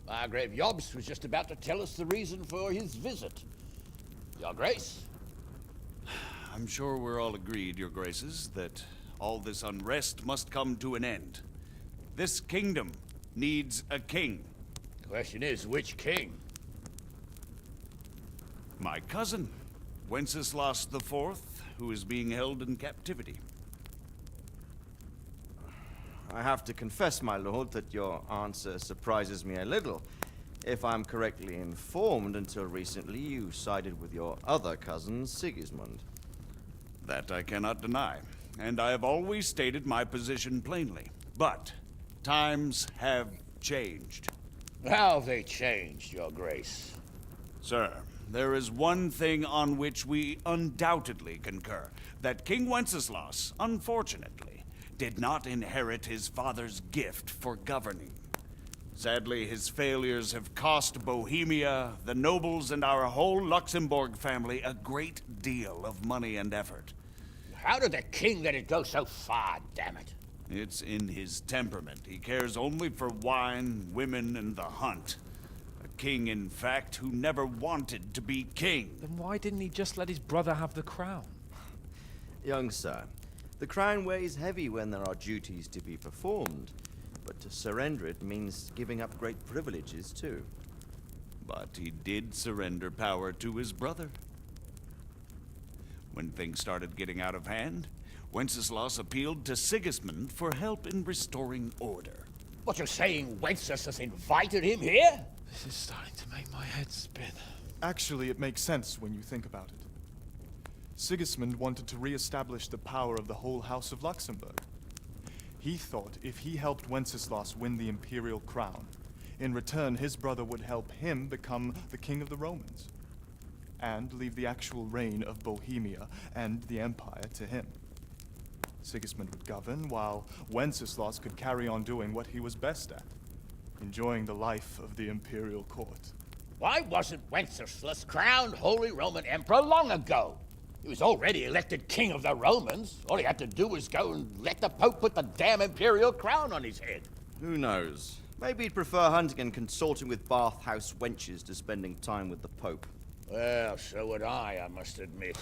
Margrave Jobst was just about to tell us the reason for his visit. Your Grace? I'm sure we're all agreed, Your Graces, that all this unrest must come to an end. This kingdom needs a king. The question is, which king? My cousin, Wenceslas IV, who is being held in captivity. I have to confess, my lord, that your answer surprises me a little. If I'm correctly informed, until recently you sided with your other cousin, Sigismund. That I cannot deny, and I have always stated my position plainly. But times have changed. How have they changed, Your Grace? Sir, there is one thing on which we undoubtedly concur. That King Wenceslas, unfortunately, did not inherit his father's gift for governing. Sadly, his failures have cost Bohemia, the nobles, and our whole Luxembourg family a great deal of money and effort. How did the king let it go so far, damn it? It's in his temperament. He cares only for wine, women, and the hunt. A king, in fact, who never wanted to be king. Then why didn't he just let his brother have the crown? Young sir, the crown weighs heavy when there are duties to be performed, but to surrender it means giving up great privileges too. But he did surrender power to his brother. When things started getting out of hand, Wenceslas appealed to Sigismund for help in restoring order. What you're saying, Wenceslas invited him here? This is starting to make my head spin. Actually, it makes sense when you think about it. Sigismund wanted to re-establish the power of the whole House of Luxembourg. He thought if he helped Wenceslas win the imperial crown, In return, his brother would help him become the king of the Romans, and leave the actual reign of Bohemia and the empire to him. Sigismund would govern, while Wenceslas could carry on doing what he was best at, enjoying the life of the imperial court. Why wasn't Wenceslas crowned Holy Roman Emperor long ago? He was already elected King of the Romans. All he had to do was go and let the Pope put the damn imperial crown on his head. Who knows? Maybe he'd prefer hunting and consorting with bathhouse wenches to spending time with the Pope. Well, so would I must admit.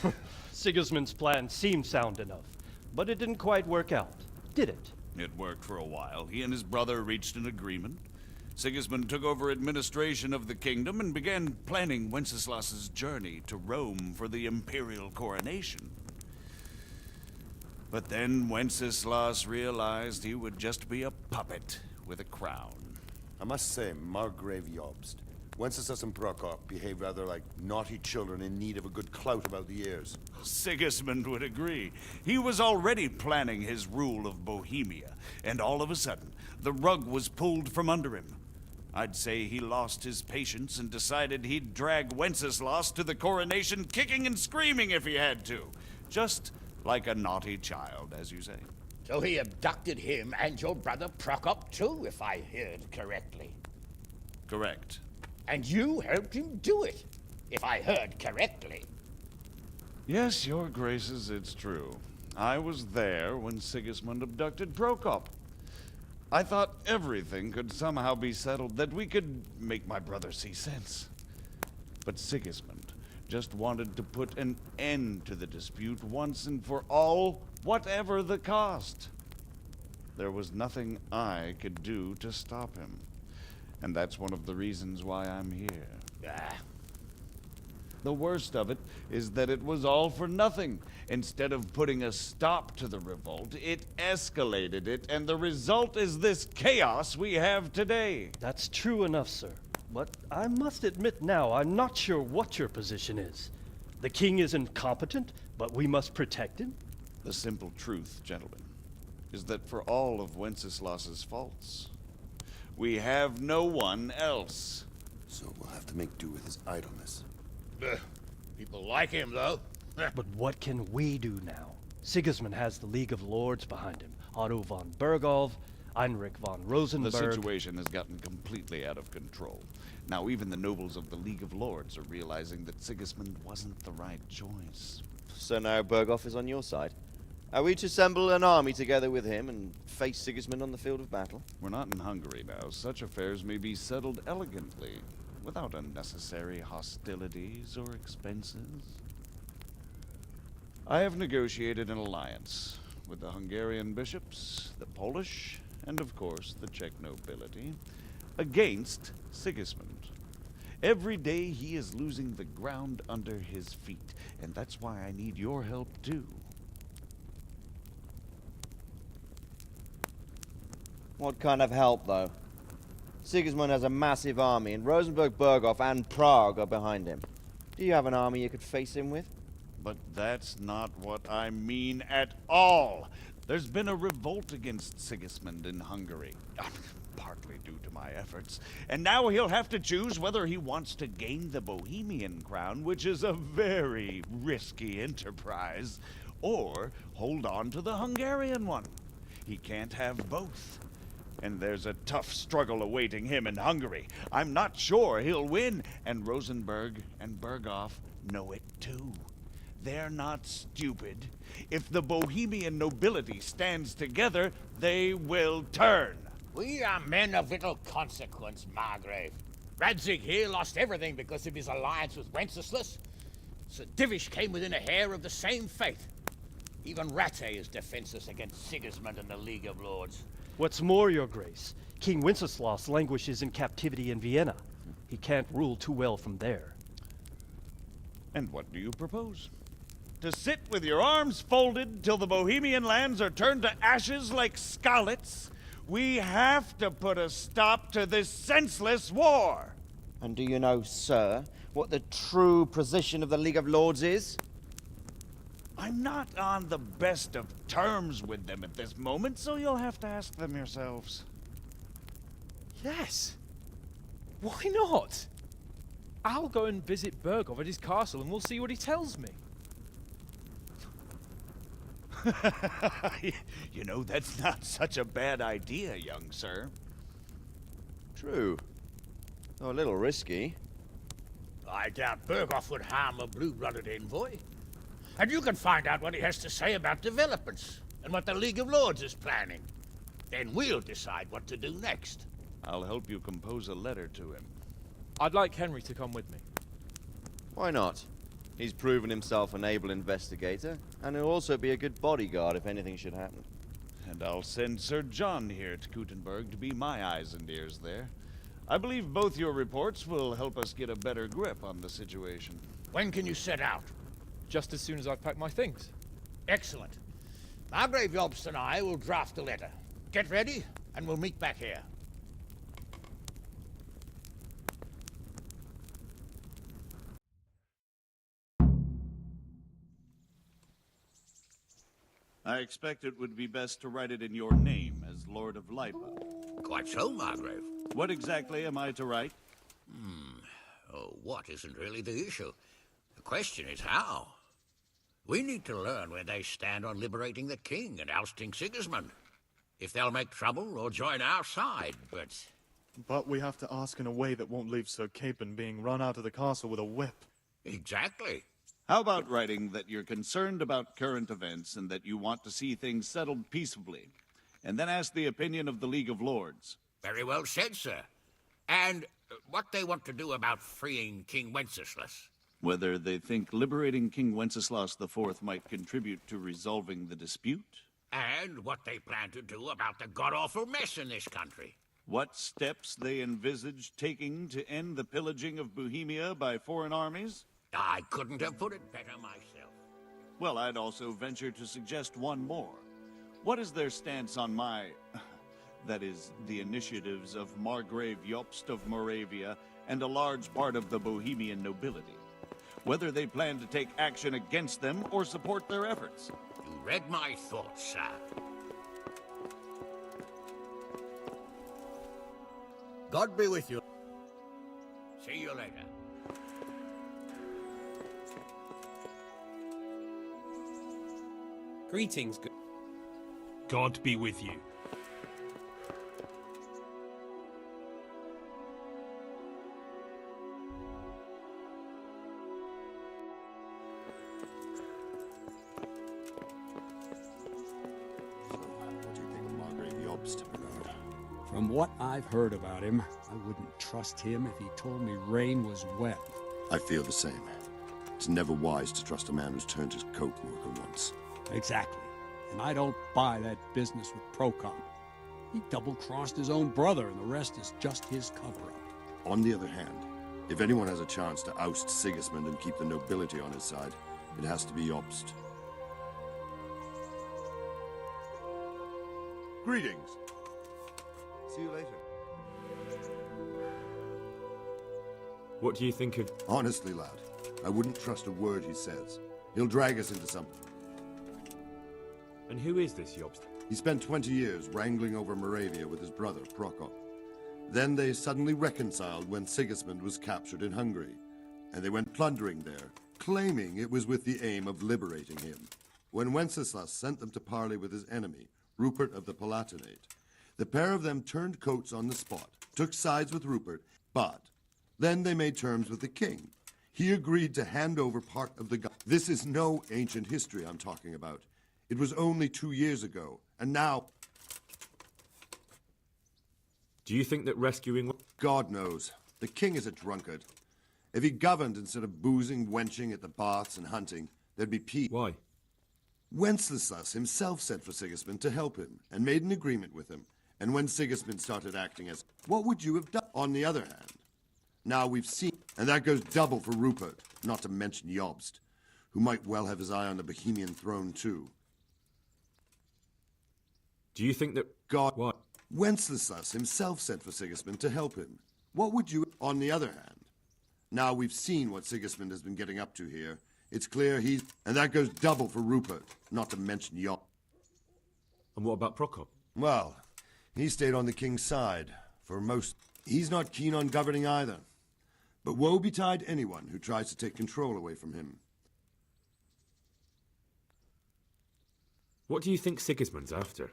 Sigismund's plan seemed sound enough, but it didn't quite work out, did it? It worked for a while. He and his brother reached an agreement. Sigismund took over administration of the kingdom and began planning Wenceslas's journey to Rome for the imperial coronation. But then Wenceslas realized he would just be a puppet with a crown. I must say, Margrave Jobst, Wenceslas and Prokop behave rather like naughty children in need of a good clout about the ears. Sigismund would agree. He was already planning his rule of Bohemia, and all of a sudden, the rug was pulled from under him. I'd say he lost his patience and decided he'd drag Wenceslas to the coronation kicking and screaming if he had to. Just like a naughty child, as you say. So he abducted him and your brother Prokop too, if I heard correctly. Correct. And you helped him do it, if I heard correctly. Yes, your graces, it's true. I was there when Sigismund abducted Prokop. I thought everything could somehow be settled, that we could make my brother see sense. But Sigismund just wanted to put an end to the dispute once and for all, whatever the cost. There was nothing I could do to stop him. And that's one of the reasons why I'm here. The worst of it is that it was all for nothing. Instead of putting a stop to the revolt, it escalated it, and the result is this chaos we have today. That's true enough, sir. But I must admit now, I'm not sure what your position is. The king is incompetent, but we must protect him? The simple truth, gentlemen, is that for all of Wenceslas's faults, we have no one else. So we'll have to make do with his idleness. People like him, though. But what can we do now? Sigismund has the League of Lords behind him. Otto von Bergolf, Heinrich von Rosenberg. The situation has gotten completely out of control. Now even the nobles of the League of Lords are realizing that Sigismund wasn't the right choice. So now Bergolf is on your side. Are we to assemble an army together with him and face Sigismund on the field of battle? We're not in Hungary now. Such affairs may be settled elegantly, without unnecessary hostilities or expenses. I have negotiated an alliance with the Hungarian bishops, the Polish, and of course the Czech nobility, against Sigismund. Every day he is losing the ground under his feet, and that's why I need your help too. What kind of help, though? Sigismund has a massive army, and Rosenberg, Berghof, and Prague are behind him. Do you have an army you could face him with? But that's not what I mean at all. There's been a revolt against Sigismund in Hungary, partly due to my efforts, and now he'll have to choose whether he wants to gain the Bohemian crown, which is a very risky enterprise, or hold on to the Hungarian one. He can't have both. And there's a tough struggle awaiting him in Hungary. I'm not sure he'll win, and Rosenberg and Berghof know it too. They're not stupid. If the Bohemian nobility stands together, they will turn. We are men of little consequence, Margrave. Radzig here lost everything because of his alliance with Wenceslas. Sir Divish came within a hair of the same fate. Even Rattay is defenseless against Sigismund and the League of Lords. What's more, your grace, King Wenceslas languishes in captivity in Vienna. He can't rule too well from there. And what do you propose? To sit with your arms folded till the Bohemian lands are turned to ashes like Skalitz? We have to put a stop to this senseless war! And do you know, sir, what the true position of the League of Lords is? I'm not on the best of terms with them at this moment, so you'll have to ask them yourselves. Yes. Why not? I'll go and visit Bergov at his castle and we'll see what he tells me. You know, that's not such a bad idea, young sir. True. Though a little risky. I doubt Bergov would harm a blue-blooded envoy. And you can find out what he has to say about developments and what the League of Lords is planning. Then we'll decide what to do next. I'll help you compose a letter to him. I'd like Henry to come with me. Why not? He's proven himself an able investigator, and he'll also be a good bodyguard if anything should happen. And I'll send Sir John here to Kuttenberg to be my eyes and ears there. I believe both your reports will help us get a better grip on the situation. When can you set out? Just as soon as I've packed my things. Excellent. Margrave Jobst and I will draft a letter. Get ready, and we'll meet back here. I expect it would be best to write it in your name as Lord of Lipa. Quite so, Margrave. What exactly am I to write? Oh, what isn't really the issue. The question is how. We need to learn where they stand on liberating the king and ousting Sigismund. If they'll make trouble or join our side, but... But we have to ask in a way that won't leave Sir Capon being run out of the castle with a whip. Exactly. How about writing that you're concerned about current events and that you want to see things settled peaceably, and then ask the opinion of the League of Lords? Very well said, sir. And what they want to do about freeing King Wenceslas. Whether they think liberating King Wenceslas IV might contribute to resolving the dispute? And what they plan to do about the god-awful mess in this country. What steps they envisage taking to end the pillaging of Bohemia by foreign armies? I couldn't have put it better myself. Well, I'd also venture to suggest one more. What is their stance on that is, the initiatives of Margrave Jobst of Moravia and a large part of the Bohemian nobility? Whether they plan to take action against them or support their efforts? You read my thoughts, sir. God be with you. See you later. Greetings. God be with you. What do you think of Margrave Jobst, Bernard? From what I've heard about him, I wouldn't trust him if he told me rain was wet. I feel the same. It's never wise to trust a man who's turned his coat more than once. Exactly. And I don't buy that business with Prokop. He double-crossed his own brother, and the rest is just his cover-up. On the other hand, if anyone has a chance to oust Sigismund and keep the nobility on his side, it has to be Jobst. Greetings. See you later. What do you think of... Honestly, lad, I wouldn't trust a word he says. He'll drag us into something. And who is this Jobst? He spent 20 years wrangling over Moravia with his brother, Prokop. Then they suddenly reconciled when Sigismund was captured in Hungary, and they went plundering there, claiming it was with the aim of liberating him. When Wenceslas sent them to parley with his enemy, Rupert of the Palatinate, the pair of them turned coats on the spot, took sides with Rupert, but then they made terms with the king. He agreed to hand over part of the... This is no ancient history I'm talking about. It was only 2 years ago, and now... Do you think that rescuing... God knows. The king is a drunkard. If he governed instead of boozing, wenching at the baths and hunting, there'd be peace. Why? Wenceslas himself sent for Sigismund to help him, and made an agreement with him. And when Sigismund started acting as... What would you have done? On the other hand, now we've seen... And that goes double for Rupert, not to mention Jobst, who might well have his eye on the Bohemian throne too. Do you think that... God... What? Wenceslas himself sent for Sigismund to help him. What would you... On the other hand, now we've seen what Sigismund has been getting up to here. It's clear he's... And that goes double for Rupert, not to mention Jobst. And what about Prokop? Well, he stayed on the king's side for most... He's not keen on governing either. But woe betide anyone who tries to take control away from him. What do you think Sigismund's after?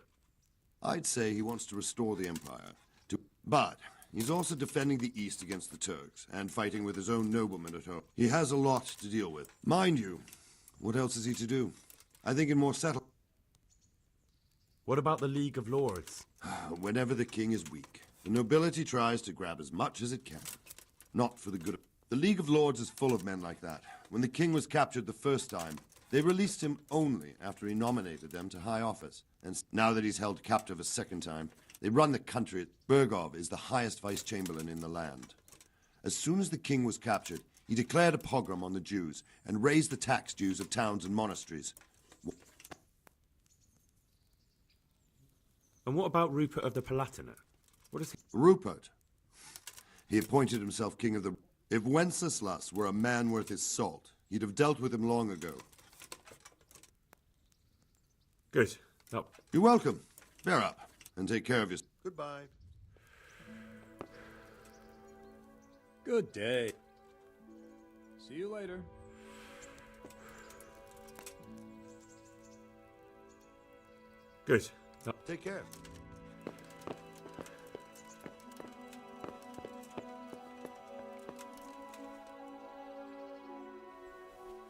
I'd say he wants to restore the Empire. But he's also defending the East against the Turks and fighting with his own noblemen at home. He has a lot to deal with. Mind you, what else is he to do? I think in more settled... What about the League of Lords? Whenever the king is weak, the nobility tries to grab as much as it can. Not for the good of... The League of Lords is full of men like that. When the king was captured the first time, they released him only after he nominated them to high office. And now that he's held captive a second time, they run the country. Bergov is the highest vice-chamberlain in the land. As soon as the king was captured, he declared a pogrom on the Jews and raised the tax dues of towns and monasteries. And what about Rupert of the Palatinate? What is he? Rupert? He appointed himself king of the... If Wenceslas were a man worth his salt, he'd have dealt with him long ago. Good. Oh. You're welcome. Bear up and take care of yourself. Goodbye. Good day. See you later. Good. Take care.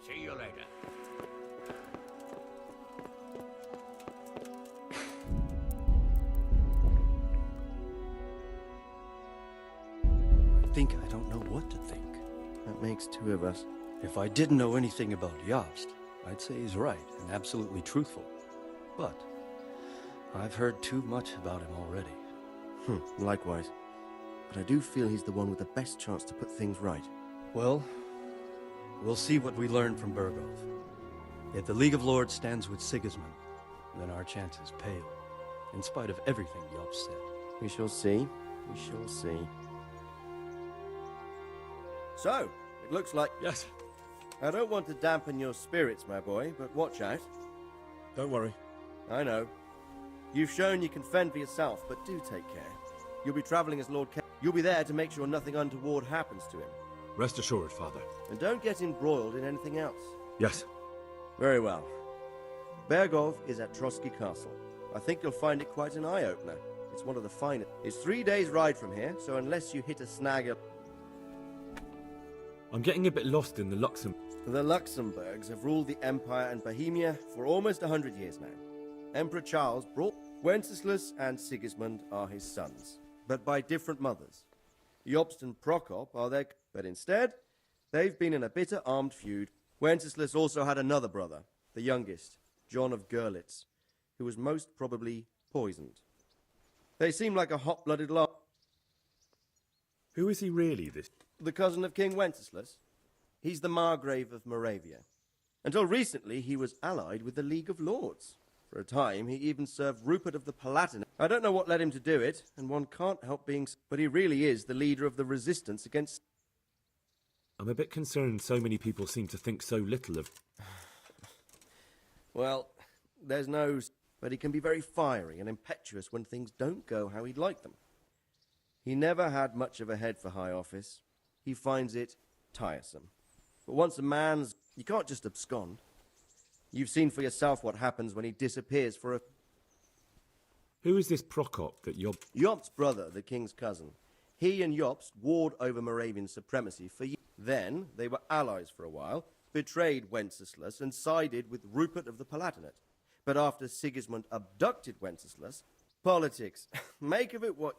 See you later. I think I don't know what to think. That makes two of us. If I didn't know anything about Jobst, I'd say he's right and absolutely truthful. But I've heard too much about him already. Likewise. But I do feel he's the one with the best chance to put things right. Well, we'll see what we learn from Bergov. If the League of Lords stands with Sigismund, then our chances pale, in spite of everything Jobst said. We shall see. We shall see. So, it looks like... Yes. I don't want to dampen your spirits, my boy, but watch out. Don't worry. I know. You've shown you can fend for yourself, but do take care. You'll be traveling as Lord You'll be there to make sure nothing untoward happens to him. Rest assured, Father. And don't get embroiled in anything else. Yes. Very well. Bergov is at Trotsky Castle. I think you'll find it quite an eye-opener. It's one of the finest. It's 3 days' ride from here, so unless you hit a snag... I'm getting a bit lost in the Luxembourg. The Luxembourgs have ruled the Empire and Bohemia for almost 100 years now. Emperor Charles brought... Wenceslas and Sigismund are his sons, but by different mothers. Jobst and Prokop are their... But instead, they've been in a bitter armed feud. Wenceslas also had another brother, the youngest, John of Görlitz, who was most probably poisoned. They seem like a hot-blooded lot. Who is he really, this? The cousin of King Wenceslas. He's the Margrave of Moravia. Until recently, he was allied with the League of Lords. For a time, he even served Rupert of the Palatinate. I don't know what led him to do it, and one can't help being... But he really is the leader of the resistance against... I'm a bit concerned so many people seem to think so little of... Well, there's no... But he can be very fiery and impetuous when things don't go how he'd like them. He never had much of a head for high office. He finds it tiresome. But once a man's... You can't just abscond. You've seen for yourself what happens when he disappears for a... Who is this Prokop that Jobst... Jobst's brother, the king's cousin. He and Jobst warred over Moravian supremacy for years. Then, they were allies for a while, betrayed Wenceslas and sided with Rupert of the Palatinate. But after Sigismund abducted Wenceslas... Politics. Make of it what...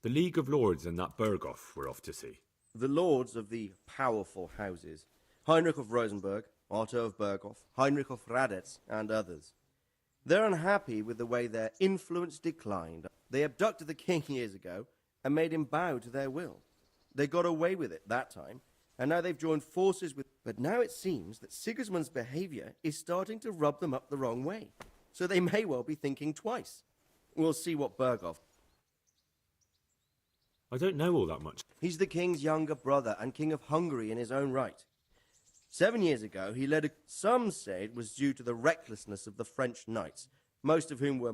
The League of Lords and that Bergov we're off to see. The lords of the powerful houses. Heinrich of Rosenberg, Otto of Berghof, Heinrich of Radetz, and others. They're unhappy with the way their influence declined. They abducted the king years ago and made him bow to their will. They got away with it that time, and now they've joined forces with... But now it seems that Sigismund's behavior is starting to rub them up the wrong way. So they may well be thinking twice. We'll see what Berghof... I don't know all that much. He's the king's younger brother and king of Hungary in his own right. 7 years ago, he led a... Some say it was due to the recklessness of the French knights, most of whom were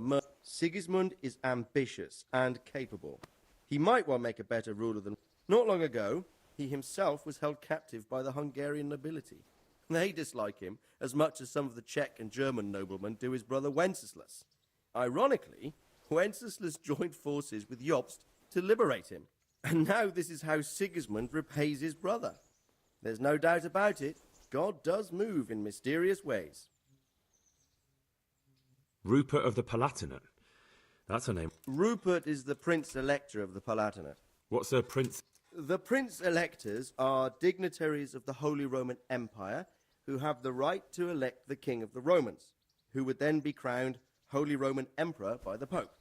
Sigismund is ambitious and capable. He might well make a better ruler than... Not long ago, he himself was held captive by the Hungarian nobility. They dislike him as much as some of the Czech and German noblemen do his brother Wenceslas. Ironically, Wenceslas joined forces with Jobst to liberate him. And now this is how Sigismund repays his brother. There's no doubt about it, God does move in mysterious ways. Rupert of the Palatinate. That's a name. Rupert is the Prince-Elector of the Palatinate. What's a prince? The Prince-Electors are dignitaries of the Holy Roman Empire who have the right to elect the King of the Romans, who would then be crowned Holy Roman Emperor by the Pope.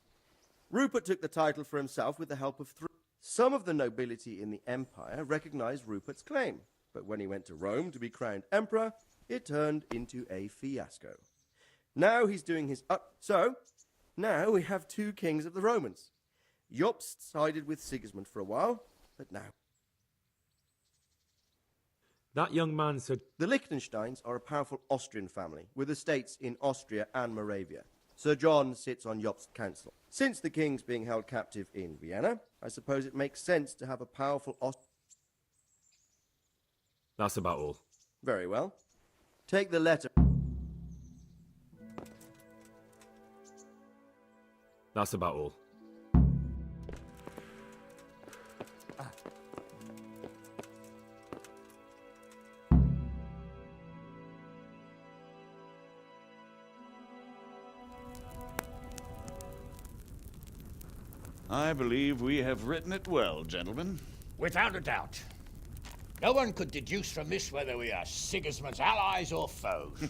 Rupert took the title for himself with the help of three. Some of the nobility in the empire recognized Rupert's claim, but when he went to Rome to be crowned emperor, it turned into a fiasco. Now he's doing his So, now we have two kings of the Romans. Jobst sided with Sigismund for a while, but now... That young man said... The Liechtensteins are a powerful Austrian family, with estates in Austria and Moravia. Sir John sits on Jobst's council. Since the king's being held captive in Vienna, I suppose it makes sense to have a powerful That's about all. Very well. Take the letter. That's about all. I believe we have written it well, gentlemen. Without a doubt. No one could deduce from this whether we are Sigismund's allies or foes.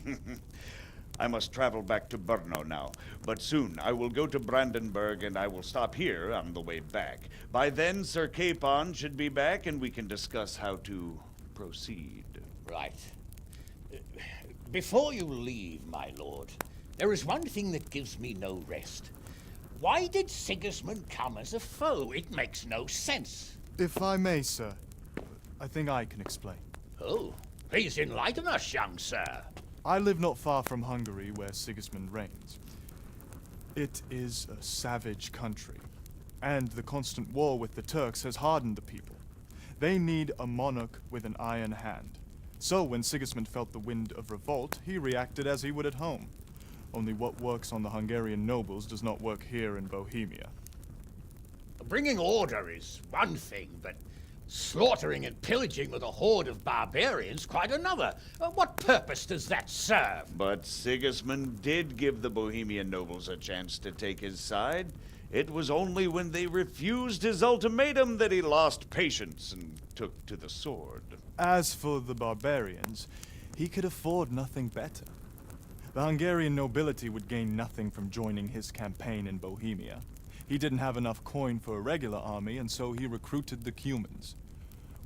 I must travel back to Brno now, but soon I will go to Brandenburg and I will stop here on the way back. By then, Sir Capon should be back and we can discuss how to proceed. Right. Before you leave, my lord, there is one thing that gives me no rest. Why did Sigismund come as a foe? It makes no sense. If I may, sir, I think I can explain. Oh, please enlighten us, young sir. I live not far from Hungary, where Sigismund reigns. It is a savage country, and the constant war with the Turks has hardened the people. They need a monarch with an iron hand. So when Sigismund felt the wind of revolt, he reacted as he would at home. Only what works on the Hungarian nobles does not work here in Bohemia. Bringing order is one thing, but slaughtering and pillaging with a horde of barbarians quite another. What purpose does that serve? But Sigismund did give the Bohemian nobles a chance to take his side. It was only when they refused his ultimatum that he lost patience and took to the sword. As for the barbarians, he could afford nothing better. The Hungarian nobility would gain nothing from joining his campaign in Bohemia. He didn't have enough coin for a regular army, and so he recruited the Cumans.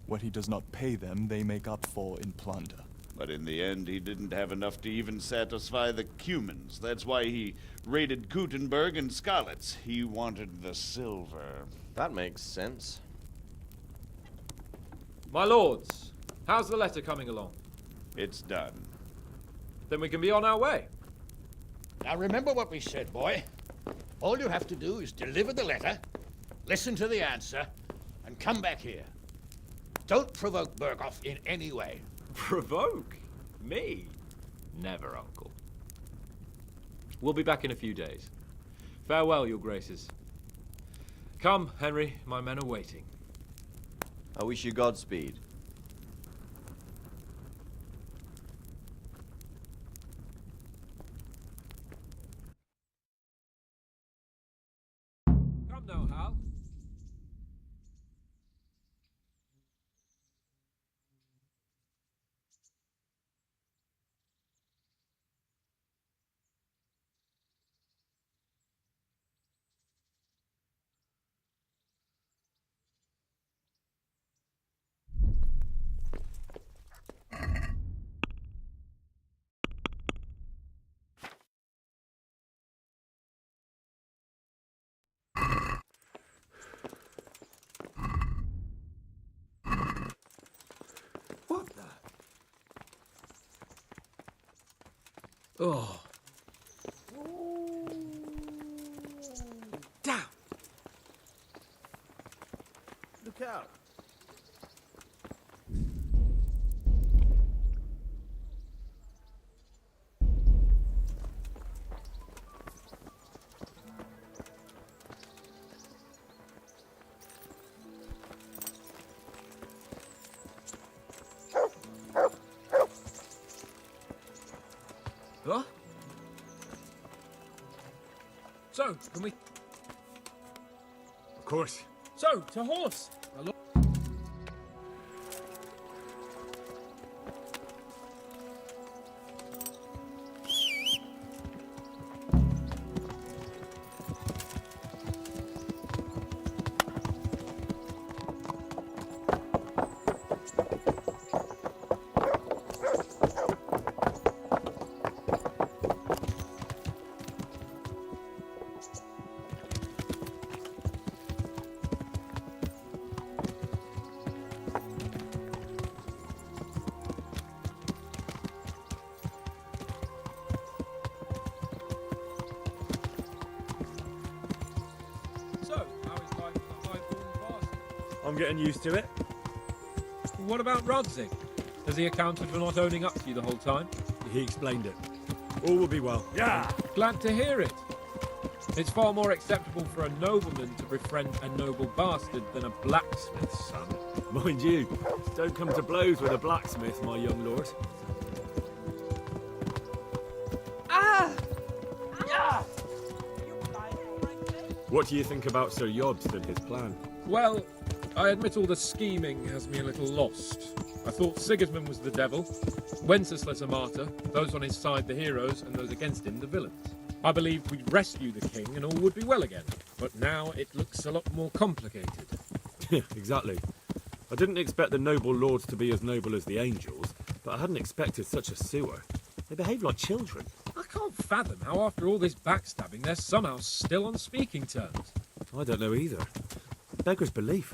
What he does not pay them, they make up for in plunder. But in the end, he didn't have enough to even satisfy the Cumans. That's why he raided Gutenberg and Skalitz. He wanted the silver. That makes sense. My lords, how's the letter coming along? It's done. Then we can be on our way. Now remember what we said, boy. All you have to do is deliver the letter, listen to the answer, and come back here. Don't provoke Berghoff in any way. Provoke? Me? Never, Uncle. We'll be back in a few days. Farewell, your graces. Come, Henry, my men are waiting. I wish you Godspeed. Come now, Hal. What the? Oh. Damn! Look out. Huh? So, can we... Of course. So, to horse! I'm getting used to it. What about Rodzig? Has he accounted for not owning up to you the whole time? He explained it. All will be well. Yeah! Glad to hear it. It's far more acceptable for a nobleman to befriend a noble bastard than a blacksmith's son. Mind you, don't come to blows with a blacksmith, my young lord. Ah! Yeah! What do you think about Sir Yobst and his plan? Well, I admit all the scheming has me a little lost. I thought Sigismund was the devil, Wenceslas a martyr, those on his side the heroes, and those against him the villains. I believed we'd rescue the king and all would be well again, but now it looks a lot more complicated. Yeah, exactly. I didn't expect the noble lords to be as noble as the angels, but I hadn't expected such a sewer. They behave like children. I can't fathom how after all this backstabbing they're somehow still on speaking terms. I don't know either. Beggar's belief.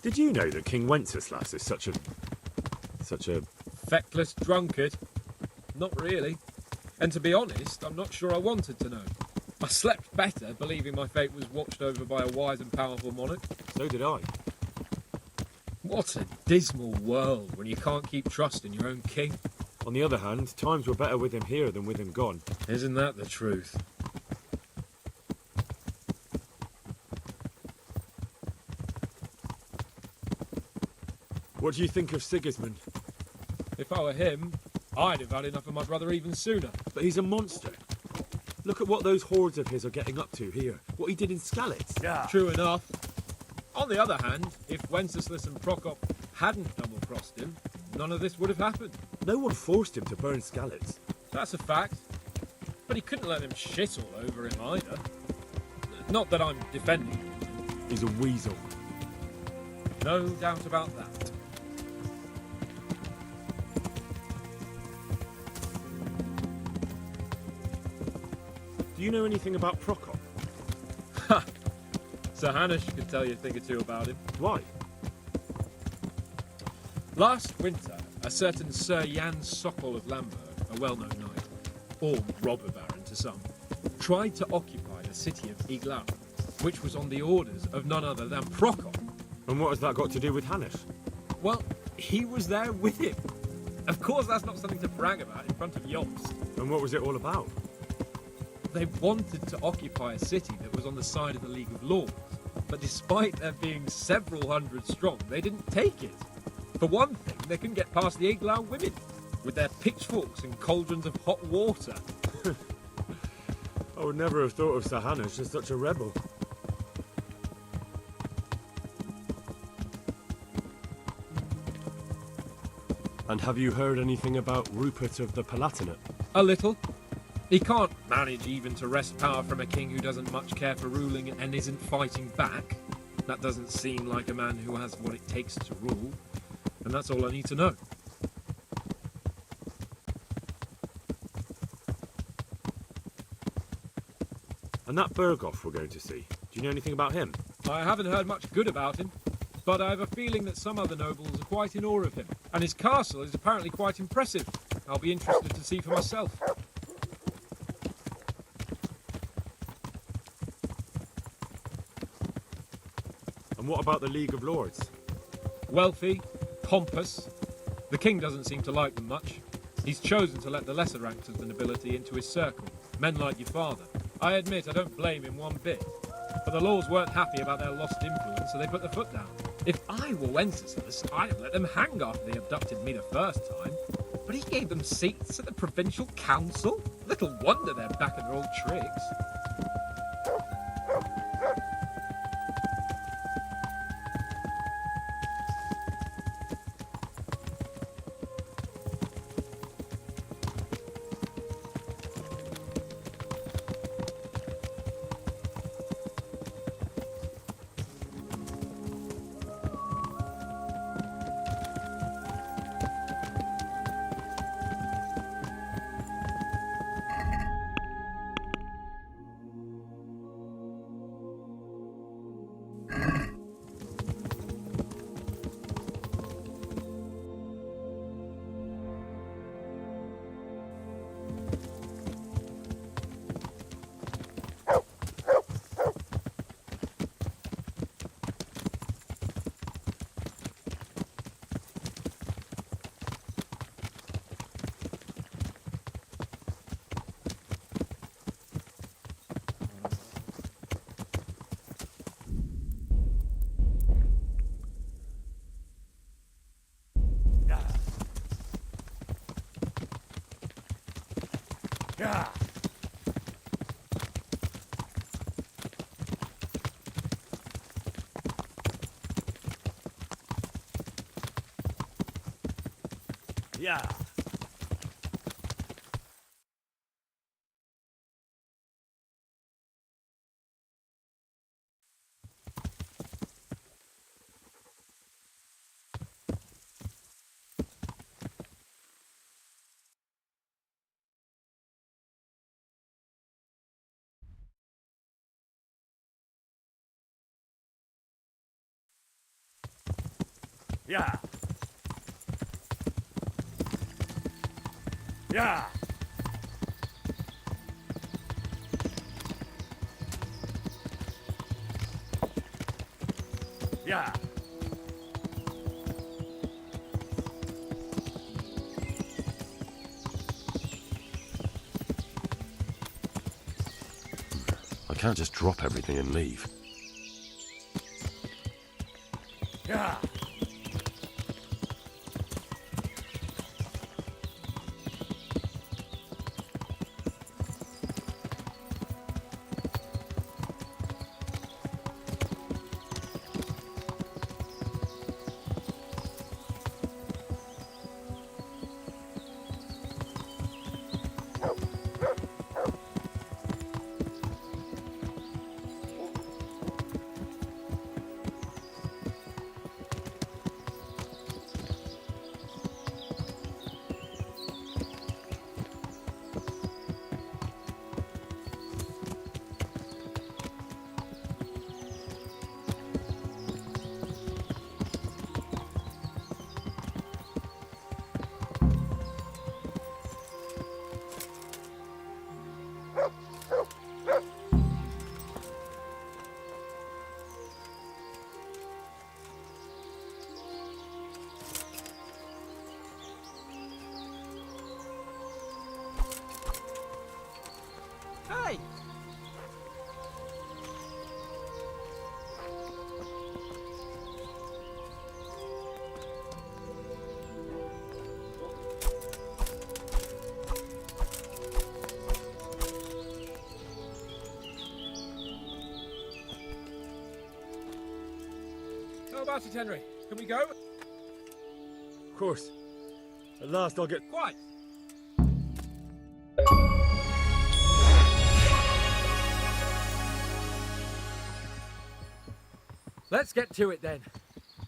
Did you know that King Wenceslas is such a... Feckless drunkard? Not really. And to be honest, I'm not sure I wanted to know. I slept better, believing my fate was watched over by a wise and powerful monarch. So did I. What a dismal world when you can't keep trust in your own king. On the other hand, times were better with him here than with him gone. Isn't that the truth? What do you think of Sigismund? If I were him, I'd have had enough of my brother even sooner. But he's a monster. Look at what those hordes of his are getting up to here. What he did in Skalitz. Yeah. True enough. On the other hand, if Wenceslas and Prokop hadn't double-crossed him, none of this would have happened. No one forced him to burn Skalitz. That's a fact. But he couldn't let them shit all over him either. Not that I'm defending him. He's a weasel. No doubt about that. Do you know anything about Prokop? Ha! Sir Hanush could tell you a thing or two about him. Why? Last winter, a certain Sir Jan Sokol of Lamberg, a well-known knight, or robber baron to some, tried to occupy the city of Iglau, which was on the orders of none other than Prokop. And what has that got to do with Hanush? Well, he was there with him. Of course that's not something to brag about in front of Jobst. And what was it all about? They wanted to occupy a city that was on the side of the League of Lords, but despite there being several hundred strong, they didn't take it. For one thing, they couldn't get past the Iglau women, with their pitchforks and cauldrons of hot water. I would never have thought of Sir Hanush as such a rebel. And have you heard anything about Rupert of the Palatinate? A little. He can't manage even to wrest power from a king who doesn't much care for ruling and isn't fighting back. That doesn't seem like a man who has what it takes to rule. And that's all I need to know. And that Berghoff we're going to see, do you know anything about him? I haven't heard much good about him, but I have a feeling that some other nobles are quite in awe of him, and his castle is apparently quite impressive. I'll be interested to see for myself. And what about the League of Lords? Wealthy, pompous. The king doesn't seem to like them much. He's chosen to let the lesser ranks of the nobility into his circle, men like your father. I admit I don't blame him one bit. But the lords weren't happy about their lost influence, so they put their foot down. If I were Wenceslas, I'd have let them hang after they abducted me the first time. But he gave them seats at the provincial council? Little wonder they're back in their old tricks. Yeah. Yeah. Yeah. Yeah. Yeah. I can't just drop everything and leave. Yeah. Hey! How about it, Henry? Can we go? Of course. At last I'll get... Quite! Let's get to it then.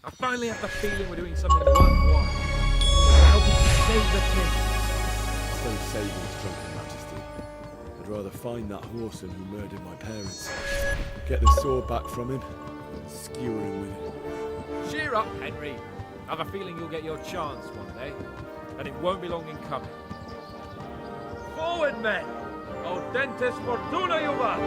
I finally have the feeling we're doing something worthwhile. Helping to save the king. So saving his drunken majesty. I'd rather find that whoreson who murdered my parents, get the sword back from him, and skewer him with it. Cheer up, Henry. I've a feeling you'll get your chance one day, and it won't be long in coming. Forward, men! Audentes fortuna juvat!